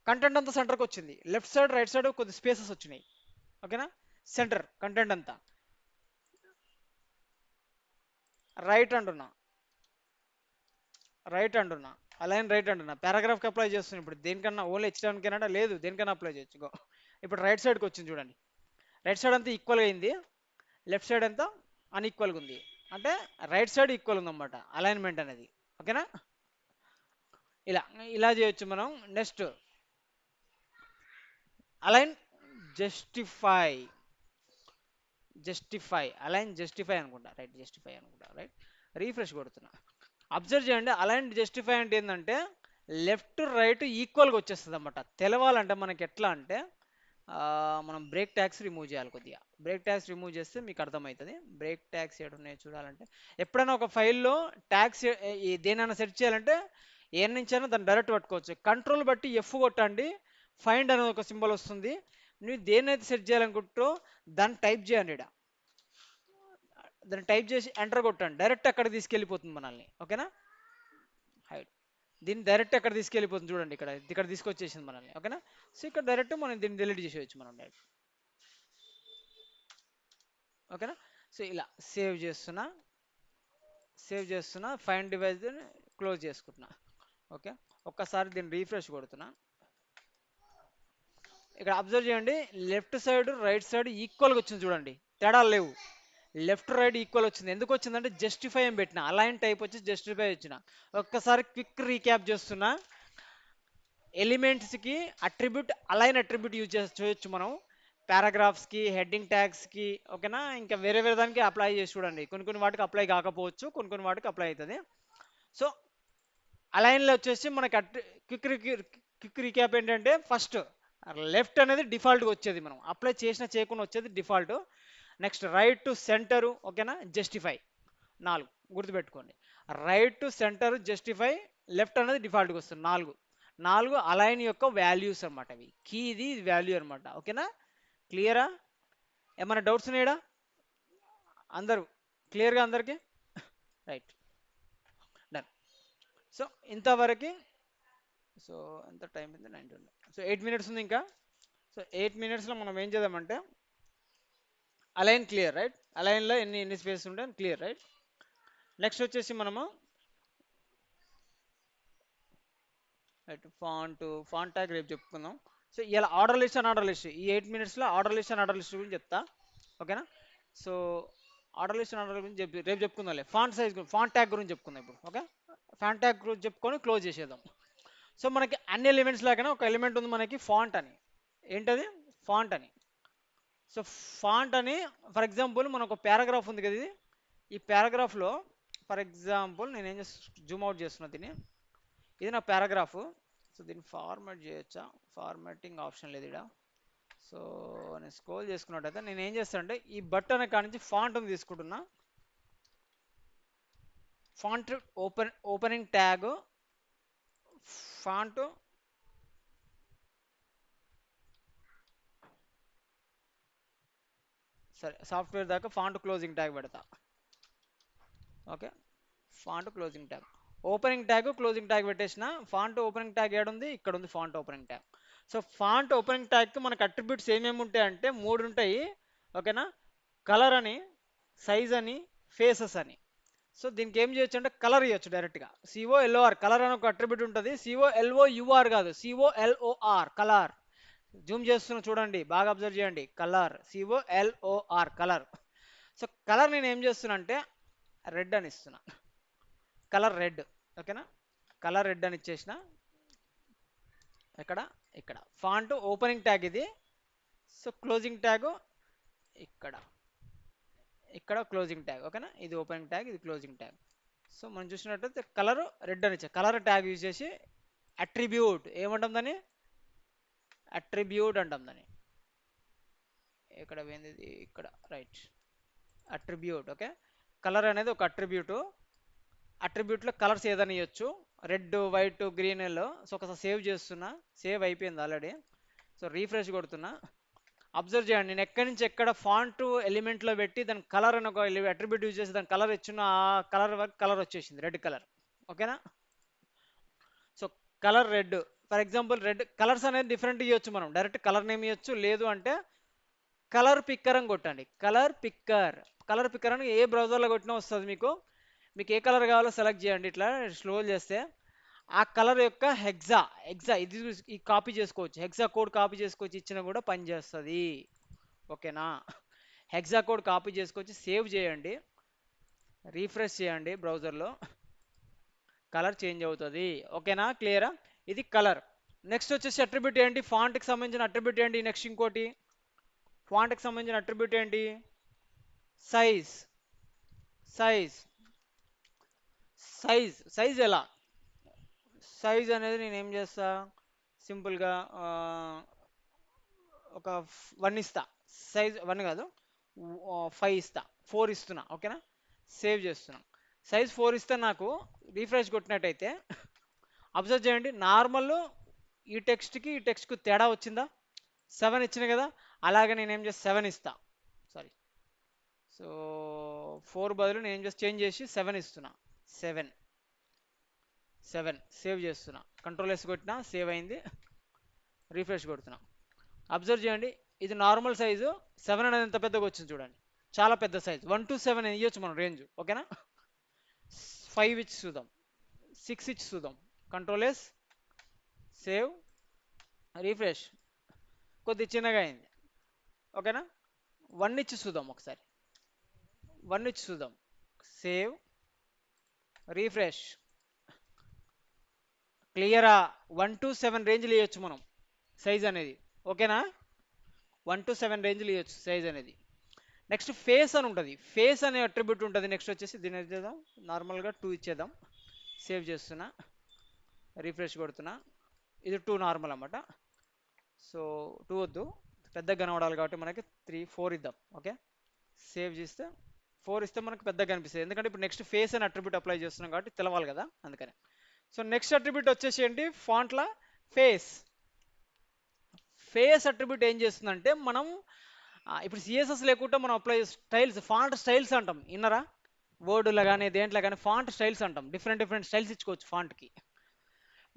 కంటెంట్ అంతా సెంటర్కి వచ్చింది, లెఫ్ట్ సైడ్ రైట్ సైడ్ కొద్ది స్పేసెస్ వచ్చినాయి, ఓకేనా. సెంటర్ కంటెంట్ అంతా రైట్ అంటున్నా, రైట్ అంటున్నా, అలైన్ రైట్ అంటున్నా, పారాగ్రాఫ్కి అప్లై చేస్తున్నాను. ఇప్పుడు దేనికన్నా ఓన్లీ హెచ్టానికైనా లేదు, దేనికైనా అప్లై చేయొచ్చు. గో ఇప్పుడు రైట్ సైడ్కి వచ్చింది చూడండి, రైట్ సైడ్ అంతా ఈక్వల్ అయింది, లెఫ్ట్ సైడ్ అంతా అన్ఈక్వల్గా ఉంది, అంటే రైట్ సైడ్ ఈక్వల్ ఉందన్నమాట అలైన్మెంట్ అనేది, ఓకేనా. ఇలా ఇలా చేయొచ్చు మనం. Next align justify, align justify అనుకుంటా, రైట్, జస్టిఫై అనుకుంటా, రైట్. రీఫ్రెష్ కొడుతున్నా, అబ్జర్వ్ చేయండి, అలైన్ జస్టిఫై అంటే ఏంటంటే లెఫ్ట్ రైట్ ఈక్వల్గా వచ్చేస్తుంది అన్నమాట. తెలవాలంటే మనకి ఎట్లా అంటే మనం బ్రేక్ ట్యాక్స్ రిమూవ్ చేయాలి కొద్దిగా. బ్రేక్ ట్యాక్స్ రిమూవ్ చేస్తే మీకు అర్థమవుతుంది. బ్రేక్ ట్యాక్స్ ఏడున్నాయో చూడాలంటే, ఎప్పుడైనా ఒక ఫైల్లో ట్యాక్స్ దేనైనా సెర్చ్ చేయాలంటే ఏ నుంచైనా దాన్ని డైరెక్ట్ పట్టుకోవచ్చు. కంట్రోల్ బట్టి F కొట్టండి, ఫైండ్ అనేది ఒక సింబల్ వస్తుంది. నువ్వు దేన్నైతే సెర్చ్ చేయాలనుకుంటో దాన్ని టైప్ చేయండి, ఇక్కడ దాన్ని టైప్ చేసి ఎంటర్ కొట్టండి, డైరెక్ట్ అక్కడ తీసుకెళ్ళిపోతుంది మనల్ని, ఓకేనా. హైట్ దీన్ని డైరెక్ట్ అక్కడ తీసుకెళ్ళిపోతుంది చూడండి, ఇక్కడ ఇక్కడ తీసుకొచ్చేసింది మనల్ని, ఓకేనా. సో ఇక్కడ డైరెక్ట్ మనం దీన్ని డిలీట్ చేసేయచ్చు మనం డైరెక్ట్, ఓకేనా. సో ఇలా సేవ్ చేస్తున్నా, ఫైండ్ డివైస్ క్లోజ్ చేసుకుంటున్నా, ఓకే. ఒక్కసారి దీన్ని రీఫ్రెష్ కొడుతున్నా, ఇక్కడ అబ్జర్వ్ చేయండి, లెఫ్ట్ సైడ్ రైట్ సైడ్ ఈక్వల్గా వచ్చింది చూడండి, తేడాలు లేవు. లెఫ్ట్ రైట్ ఈక్వల్ వచ్చింది, ఎందుకు వచ్చిందంటే జస్టిఫై అని పెట్టిన, అలైన్ టైప్ వచ్చి జస్టిఫై వచ్చిన. ఒక్కసారి క్విక్ రీక్యాప్ చేస్తున్నా, ఎలిమెంట్స్కి అట్రిబ్యూట్ అలైన్ అట్రిబ్యూట్ యూజ్ చేయొచ్చు మనం, పారాగ్రాఫ్స్కి, హెడ్డింగ్ ట్యాగ్స్కి, ఓకేనా. ఇంకా వేరే వేరే దానికి అప్లై చేసి చూడండి, కొన్ని కొన్ని వాటికి అప్లై కాకపోవచ్చు, కొన్ని కొన్ని వాటికి అప్లై అవుతుంది. సో అలైన్లో వచ్చేసి మనకి క్విక్ రీక్యాప్ ఏంటంటే ఫస్ట్ లెఫ్ట్ అనేది డిఫాల్ట్గా వచ్చేది, మనం అప్లై చేసినా చేయకుండా వచ్చేది default. Next right to centre, ఓకేనా, జస్టిఫై, 4 గుర్తుపెట్టుకోండి. Right to centre, justify, left అనేది డిఫాల్ట్గా వస్తుంది, 4 అలైన్ యొక్క వాల్యూస్ అనమాట, అవి కీ, ఇది వాల్యూ అనమాట, ఓకేనా. క్లియరా? ఏమైనా డౌట్స్ ఉన్నాయా అందరూ? క్లియర్గా అందరికీ? Right, done. సో ఇంతవరకు, సో ఎంత టైం ఉంది, 9:20. సో 8 minutes ఉంది ఇంకా. సో 8 minutesలో మనం ఏం చేద్దామంటే అలైన్ క్లియర్, రైట్. అలైన్లో ఎన్ని స్పేస్ ఉంటాయి క్లియర్, రైట్. నెక్స్ట్ వచ్చేసి మనము రైట్ ఫాంట్ ట్యాగ్ రేపు చెప్పుకుందాం. సో ఇలా order list and order list, ఈ 8 minutesలో order list and order list గురించి చెప్తా, ఓకేనా. So order list and order గురించి రేపు చెప్పుకుందాంలే. ఫాంట్ సైజ్, ఫాంట్ ట్యాగ్ గురించి చెప్పుకుందాం ఇప్పుడు, ఓకే. ఫాంట్ ట్యాగ్ గురించి చెప్పుకొని క్లోజ్ చేసేద్దాం. సో మనకి అన్ని ఎలిమెంట్స్ లాగానే ఒక ఎలిమెంట్ ఉంది మనకి, ఫాంట్ అని. ఏంటది? ఫాంట్ అని. సో ఫాంట్ అని, ఫర్ ఎగ్జాంపుల్ మనకు ఒక పారాగ్రాఫ్ ఉంది కదా, ఇది ఈ పారాగ్రాఫ్లో ఫర్ ఎగ్జాంపుల్ నేను ఏం జూమ్ అవుట్ చేస్తున్నా దీన్ని, ఇది నా పారాగ్రాఫ్. సో దీన్ని ఫార్మాట్ చేయొచ్చా? ఫార్మాటింగ్ ఆప్షన్ లేదు ఇక్కడ. సో నేను స్క్రోల్ చేసుకున్నట్టయితే నేను ఏం చేస్తానంటే ఈ బటన్ కాడ నుంచి ఫాంట్ని తీసుకుంటున్నా, ఫాంట్ ఓపెనింగ్ ట్యాగ్, ఫాంట్ సరే సాఫ్ట్వేర్ దాకా ఫాంట్ క్లోజింగ్ ట్యాగ్ పెడతా, okay. Font closing tag, opening tag, closing tag పెట్టేసిన. ఫాంట్ ఓపెనింగ్ ట్యాగ్ ఏడుంది? ఇక్కడ ఉంది font opening tag. So font opening ట్యాగ్కి మనకు అట్రిబ్యూట్స్ ఏమేమి ఉంటాయి అంటే 3 ఉంటాయి, ఓకేనా. కలర్ అని, సైజ్ అని, ఫేసెస్ అని. సో దీనికి ఏం చేయొచ్చు అంటే కలర్ ఇవ్వచ్చు డైరెక్ట్గా, COLOR, కలర్ అని ఒక అట్రిబ్యూట్ ఉంటుంది. COLOUR కాదు, COLOR, కలర్. జూమ్ చేస్తున్నా చూడండి, బాగా అబ్జర్వ్ చేయండి, colour, COLOR, colour. So colour నేను ఏం చేస్తున్నా అంటే రెడ్ అని ఇస్తున్నా, కలర్ రెడ్, ఓకేనా. కలర్ రెడ్ అని ఇచ్చేసిన. ఇక్కడ ఫాంట్ ఓపెనింగ్ ట్యాగ్ ఇది. సో క్లోజింగ్ ట్యాగ్ ఇక్కడ, ఇక్కడ క్లోజింగ్ ట్యాగ్. ఓకేనా, ఇది ఓపెనింగ్ ట్యాగ్, ఇది క్లోజింగ్ ట్యాగ్. సో మనం చూసినట్టయితే కలర్ రెడ్ అని ఇచ్చారు. కలర్ ట్యాగ్ యూజ్ చేసి అట్రిబ్యూట్ ఏమంటాం దాన్ని, అట్రిబ్యూట్ అంటాం దాన్ని. ఇక్కడ పోయింది ఇది, ఇక్కడ రైట్, అట్రిబ్యూట్. ఓకే, కలర్ అనేది ఒక అట్రిబ్యూట్. అట్రిబ్యూట్లో కలర్స్ ఏదైనా ఇవ్వచ్చు, red, white, green, yellow. So ఒకసారి సేవ్ చేస్తున్నా, సేవ్ అయిపోయింది ఆల్రెడీ. సో రీఫ్రెష్ కొడుతున్నా. అబ్జర్వ్ చేయండి, నేను ఎక్కడి నుంచి ఎక్కడ ఫాంట్ ఎలిమెంట్లో పెట్టి దాని కలర్ అని ఒక అట్రిబ్యూట్ యూజ్ చేసి దాని కలర్ ఇచ్చిన, ఆ కలర్ వరకు కలర్ వచ్చేసింది, రెడ్ కలర్. ఓకేనా, so colour red. For example red colours అనేది డిఫరెంట్ ఇవ్వచ్చు, మనం డైరెక్ట్ కలర్ నేమ్ ఇవ్వచ్చు, లేదు అంటే కలర్ పిక్కర్ అని కొట్టండి. కలర్ పిక్కర్, కలర్ పిక్కర్ అని ఏ బ్రౌజర్లో కొట్టినా వస్తుంది మీకు. మీకు ఏ కలర్ కావాలో సెలెక్ట్ చేయండి, ఇట్లా స్క్రోల్ చేస్తే ఆ కలర్ యొక్క హెక్సా, ఇది ఈ కాపీ చేసుకోవచ్చు, హెక్సా కోడ్ కాపీ చేసుకోవచ్చు, ఇచ్చినా కూడా పని చేస్తుంది. ఓకేనా, హెక్సా కోడ్ కాపీ చేసుకొచ్చి సేవ్ చేయండి, రీఫ్రెష్ చేయండి బ్రౌజర్లో, కలర్ చేంజ్ అవుతుంది. ఓకేనా, క్లియరా, ఇది కలర్. నెక్స్ట్ వచ్చేసి అట్రిబ్యూట్ ఏంటి, ఫాంట్కి సంబంధించిన అట్రిబ్యూట్ ఏంటి, నెక్స్ట్ ఇంకోటి ఫాంట్కి సంబంధించిన అట్రిబ్యూట్ ఏంటి, సైజ్. సైజ్, సైజ్ ఎలా, సైజ్ అనేది నేను ఏం చేస్తా, సింపుల్గా ఒక 1 ఇస్తా, సైజ్ 1 కాదు 5 ఇస్తా, 4 ఇస్తున్నా. ఓకేనా, సేవ్ చేస్తున్నా, సైజ్ 4 ఇస్తే నాకు రీఫ్రెష్ కొట్టినట్టయితే అబ్జర్వ్ చేయండి, నార్మల్ ఈ టెక్స్ట్కి ఈ టెక్స్ట్కి తేడా వచ్చిందా, 7 ఇచ్చిన కదా, అలాగే నేను ఏం చేసి 7 ఇస్తా, సారీ. సో 4 బదులు నేను ఏం చేసి చేంజ్ చేసి 7 ఇస్తున్నా, 7 సేవ్ చేస్తున్నా, కంట్రోల్ S కొట్టినా సేవ్ అయింది, రీఫ్రెష్ కొడుతున్నా. అబ్జర్వ్ చేయండి, ఇది నార్మల్ సైజు, 7 అనేది ఎంత పెద్దగా వచ్చింది చూడండి, చాలా పెద్ద సైజు. 1 to 7 ఇవ్వచ్చు మనం రేంజ్. ఓకేనా, 5 ఇచ్చి చూద్దాం, 6 ఇచ్చి చూద్దాం, కంట్రోల్ S, సేవ్, రీఫ్రెష్, కొద్ది చిన్నగా అయింది. ఓకేనా, 1 ఇచ్చి చూద్దాం ఒకసారి, 1 ఇచ్చి చూద్దాం, సేవ్, రీఫ్రెష్. క్లియరా, 1 to 7 రేంజ్లో ఇవ్వచ్చు మనం సైజ్ అనేది. ఓకేనా, 1 to 7 రేంజ్లో ఇవ్వచ్చు సైజ్ అనేది. నెక్స్ట్ ఫేస్ అని ఉంటుంది, ఫేస్ అనే అట్రిబ్యూట్ ఉంటుంది. నెక్స్ట్ వచ్చేసి దీని చేద్దాం, నార్మల్గా 2 ఇచ్చేద్దాం, సేవ్ చేస్తున్నా, రీఫ్రెష్ కొడుతున్నా, ఇది 2 నార్మల్ అన్నమాట. సో 2 వద్దు, పెద్దగా కనబడాలి కాబట్టి మనకి 3, 4 ఇద్దాం. ఓకే, సేవ్ చేస్తే 4 ఇస్తే మనకు పెద్దగా కనిపిస్తుంది, ఎందుకంటే ఇప్పుడు నెక్స్ట్ ఫేస్ అని అట్రిబ్యూట్ అప్లై చేస్తున్నాం కాబట్టి తెలవాలి కదా, అందుకని. సో నెక్స్ట్ అట్రిబ్యూట్ వచ్చేసి ఏంటి, ఫాంట్ల ఫేస్. ఫేస్ అట్రిబ్యూట్ ఏం చేస్తుందంటే మనం ఇప్పుడు సిఎస్ఎస్ లేకుండా మనం అప్లై స్టైల్స్, ఫాంట్ స్టైల్స్ అంటాం, ఇన్నరా వర్డ్లో కానీ దేంట్లో కానీ ఫాంట్ స్టైల్స్ అంటాం, డిఫరెంట్ స్టైల్స్ ఇచ్చుకోవచ్చు ఫాంట్కి.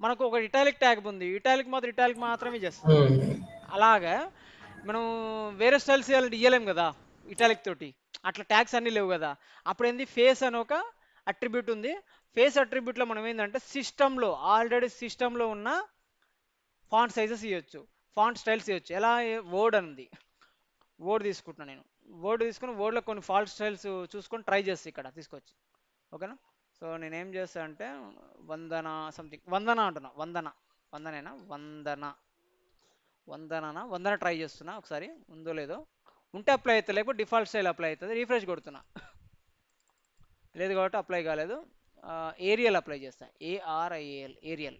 మనకు ఒక ఇటాలిక్ ట్యాగ్ ఉంది, ఇటాలిక్ మాత్రమే చేస్తుంది. అలాగా మనం వేరే స్టైల్స్ ఇవ్వాలంటే ఇవ్వలేం కదా ఇటాలిక్ తోటి, అట్లా ట్యాగ్స్ అన్నీ లేవు కదా. అప్పుడు ఏంది, ఫేస్ అని ఒక అట్రిబ్యూట్ ఉంది. ఫేస్ అట్రిబ్యూట్లో మనం ఏంటంటే సిస్టంలో, ఆల్రెడీ సిస్టంలో ఉన్న ఫాంట్ సైజెస్ ఇవ్వచ్చు, ఫాంట్ స్టైల్స్ ఇవ్వచ్చు. ఎలా, వర్డ్ ఉంది, వర్డ్ తీసుకుంటున్నాను నేను, వర్డ్ తీసుకుని వర్డ్లో కొన్ని ఫాంట్ స్టైల్స్ చూసుకొని ట్రై చేస్తే ఇక్కడ తీసుకొచ్చి. ఓకేనా, సో నేనేం చేస్తా అంటే వందన సంథింగ్, వందన అంటున్నా, వందనేనా, వందన ట్రై చేస్తున్నా, ఒకసారి ఉందో లేదో, ఉంటే అప్లై అవుతుంది, లేకపోతే డిఫాల్ట్ స్టైల్ అప్లై అవుతుంది. రీఫ్రెష్ కొడుతున్నా, లేదు కాబట్టి అప్లై కాలేదు. ఏరియల్ అప్లై చేస్తా, ARIAL, Arial.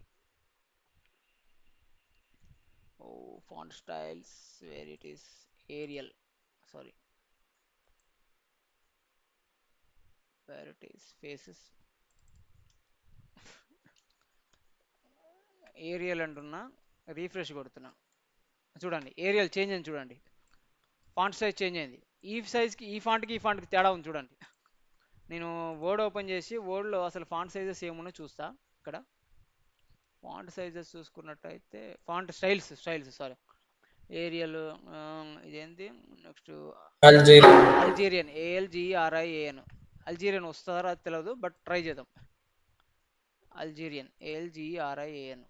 Oh font styles, where it is, Arial, sorry, where it is, faces, Arial అంటున్నా, రీఫ్రెష్ కొడుతున్నా, చూడండి ఏరియల్ చేంజ్ అయింది, చూడండి ఫాంట్ సైజ్ చేంజ్ అయింది. ఈ సైజ్కి ఈ ఫాంట్కి తేడా ఉంది చూడండి. నేను వర్డ్ ఓపెన్ చేసి వర్డ్లో అసలు ఫాంట్ సైజెస్ ఏమున్నా చూస్తా. ఇక్కడ ఫాంట్ సైజెస్ చూసుకున్నట్టయితే, ఫాంట్ స్టైల్స్ సారీ, ఏరియల్, ఇదేంటి నెక్స్ట్, అల్జీరియన్, ALGERIAN, అల్జీరియన్ వస్తారా అది తెలియదు, బట్ ట్రై చేద్దాం. అల్జీరియన్, ALGERIAN,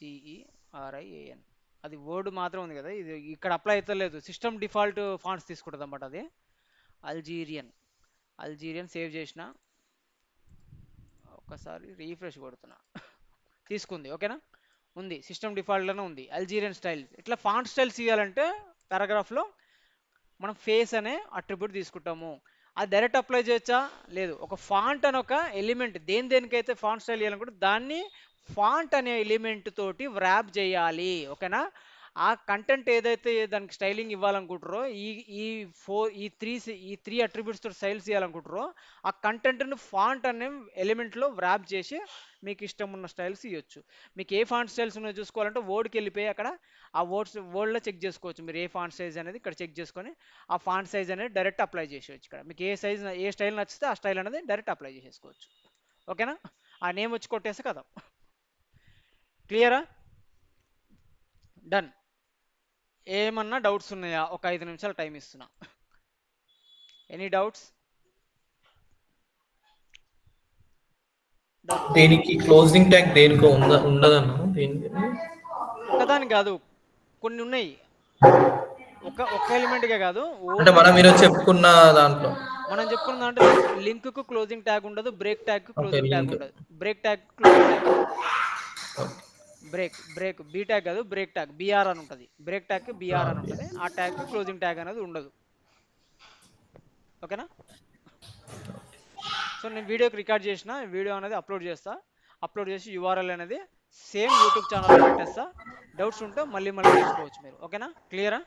ALGERIAN, అది వర్డ్ మాత్రం ఉంది కదా, ఇది ఇక్కడ అప్లై అవుతలేదు, సిస్టమ్ డిఫాల్ట్ ఫాంట్స్ తీసుకుంటుంది అన్నమాట అది. అల్జీరియన్ సేవ్ చేసిన, ఒకసారి రీఫ్రెష్ కొడుతున్నా, తీసుకుంది. ఓకేనా, ఉంది, సిస్టమ్ డిఫాల్ట్లోనే ఉంది, అల్జీరియన్ స్టైల్. ఇట్లా ఫాంట్ స్టైల్స్ ఇవ్వాలంటే పారాగ్రాఫ్లో మనం ఫేస్ అనే అట్రిబ్యూట్ తీసుకుంటాము. అది డైరెక్ట్ అప్లై చేయొచ్చా? లేదు. ఒక ఫాంట్ అని ఒక ఎలిమెంట్ దేనికైతే ఫాంట్ స్టైల్ ఇవ్వాలనుకుంటే దాన్ని ఫాంట్ అనే ఎలిమెంట్ తోటి వ్రాప్ చేయాలి. ఓకేనా? ఆ కంటెంట్ ఏదైతే దానికి స్టైలింగ్ ఇవ్వాలనుకుంటారో ఈ త్రీ అట్రిబ్యూట్స్ తోటి స్టైల్స్ ఇవ్వాలనుకుంటారో ఆ కంటెంట్ను ఫాంట్ అనే ఎలిమెంట్లో వ్రాప్ చేసి మీకు ఇష్టం ఉన్న స్టైల్స్ ఇవ్వచ్చు. మీకు ఏ ఫాంట్ స్టైల్స్ ఉన్నాయో చూసుకోవాలంటే వర్డ్కి వెళ్ళిపోయి అక్కడ ఆ వర్డ్లో చెక్ చేసుకోవచ్చు. మీరు ఏ ఫాంట్ సైజ్ అనేది ఇక్కడ చెక్ చేసుకొని ఆ ఫాంట్ సైజ్ అనేది డైరెక్ట్ అప్లై చేసేయచ్చు. ఇక్కడ మీకు ఏ స్టైల్ నచ్చితే ఆ స్టైల్ అనేది డైరెక్ట్ అప్లై చేసేసుకోవచ్చు. ఓకేనా? ఆ నేమ్ వచ్చి కొట్టేస్తే కదా. క్లియరా? డన్. ఏమన్నా డౌట్స్ ఉన్నాయా? ఒక 5 నిమిషాలు టైం ఇస్తున్నా. Any doubts? దేనికి క్లోజింగ్ ట్యాగ్ దేనికో ఉండదన్నా దేనికి? ఒకదాని కాదు, కొన్ని ఉన్నాయి. ఒక ఎలిమెంట్గా కాదు, అంటే ఓన్లీ మనం ఈరోజు చెప్పుకున్న దాంట్లో. మనం చెప్పుకున్న దాంట్లో లింక్కు క్లోజింగ్ ట్యాగ్ ఉండదు, break tag okay, closing tag link. ఉండదు. బ్రేక్ ట్యాగ్ క్లోజింగ్ ట్యాగ్ ఉండదు. బ్రేక్ బీ ట్యాగ్ కాదు, బ్రేక్ ట్యాగ్ బీఆర్ అని ఉంటుంది. బ్రేక్ ట్యాగ్ బీఆర్ అని ఉంటుంది. ఆ ట్యాగ్ క్లోజింగ్ ట్యాగ్ అనేది ఉండదు. ఓకేనా? సో నేను వీడియోకి రికార్డ్ చేసిన వీడియో అనేది అప్లోడ్ చేస్తా. అప్లోడ్ చేసి యూఆర్ఎల్ అనేది సేమ్ యూట్యూబ్ ఛానల్లో పెట్టేస్తా. డౌట్స్ ఉంటే మళ్ళీ చూసుకోవచ్చు మీరు. ఓకేనా? క్లియరా?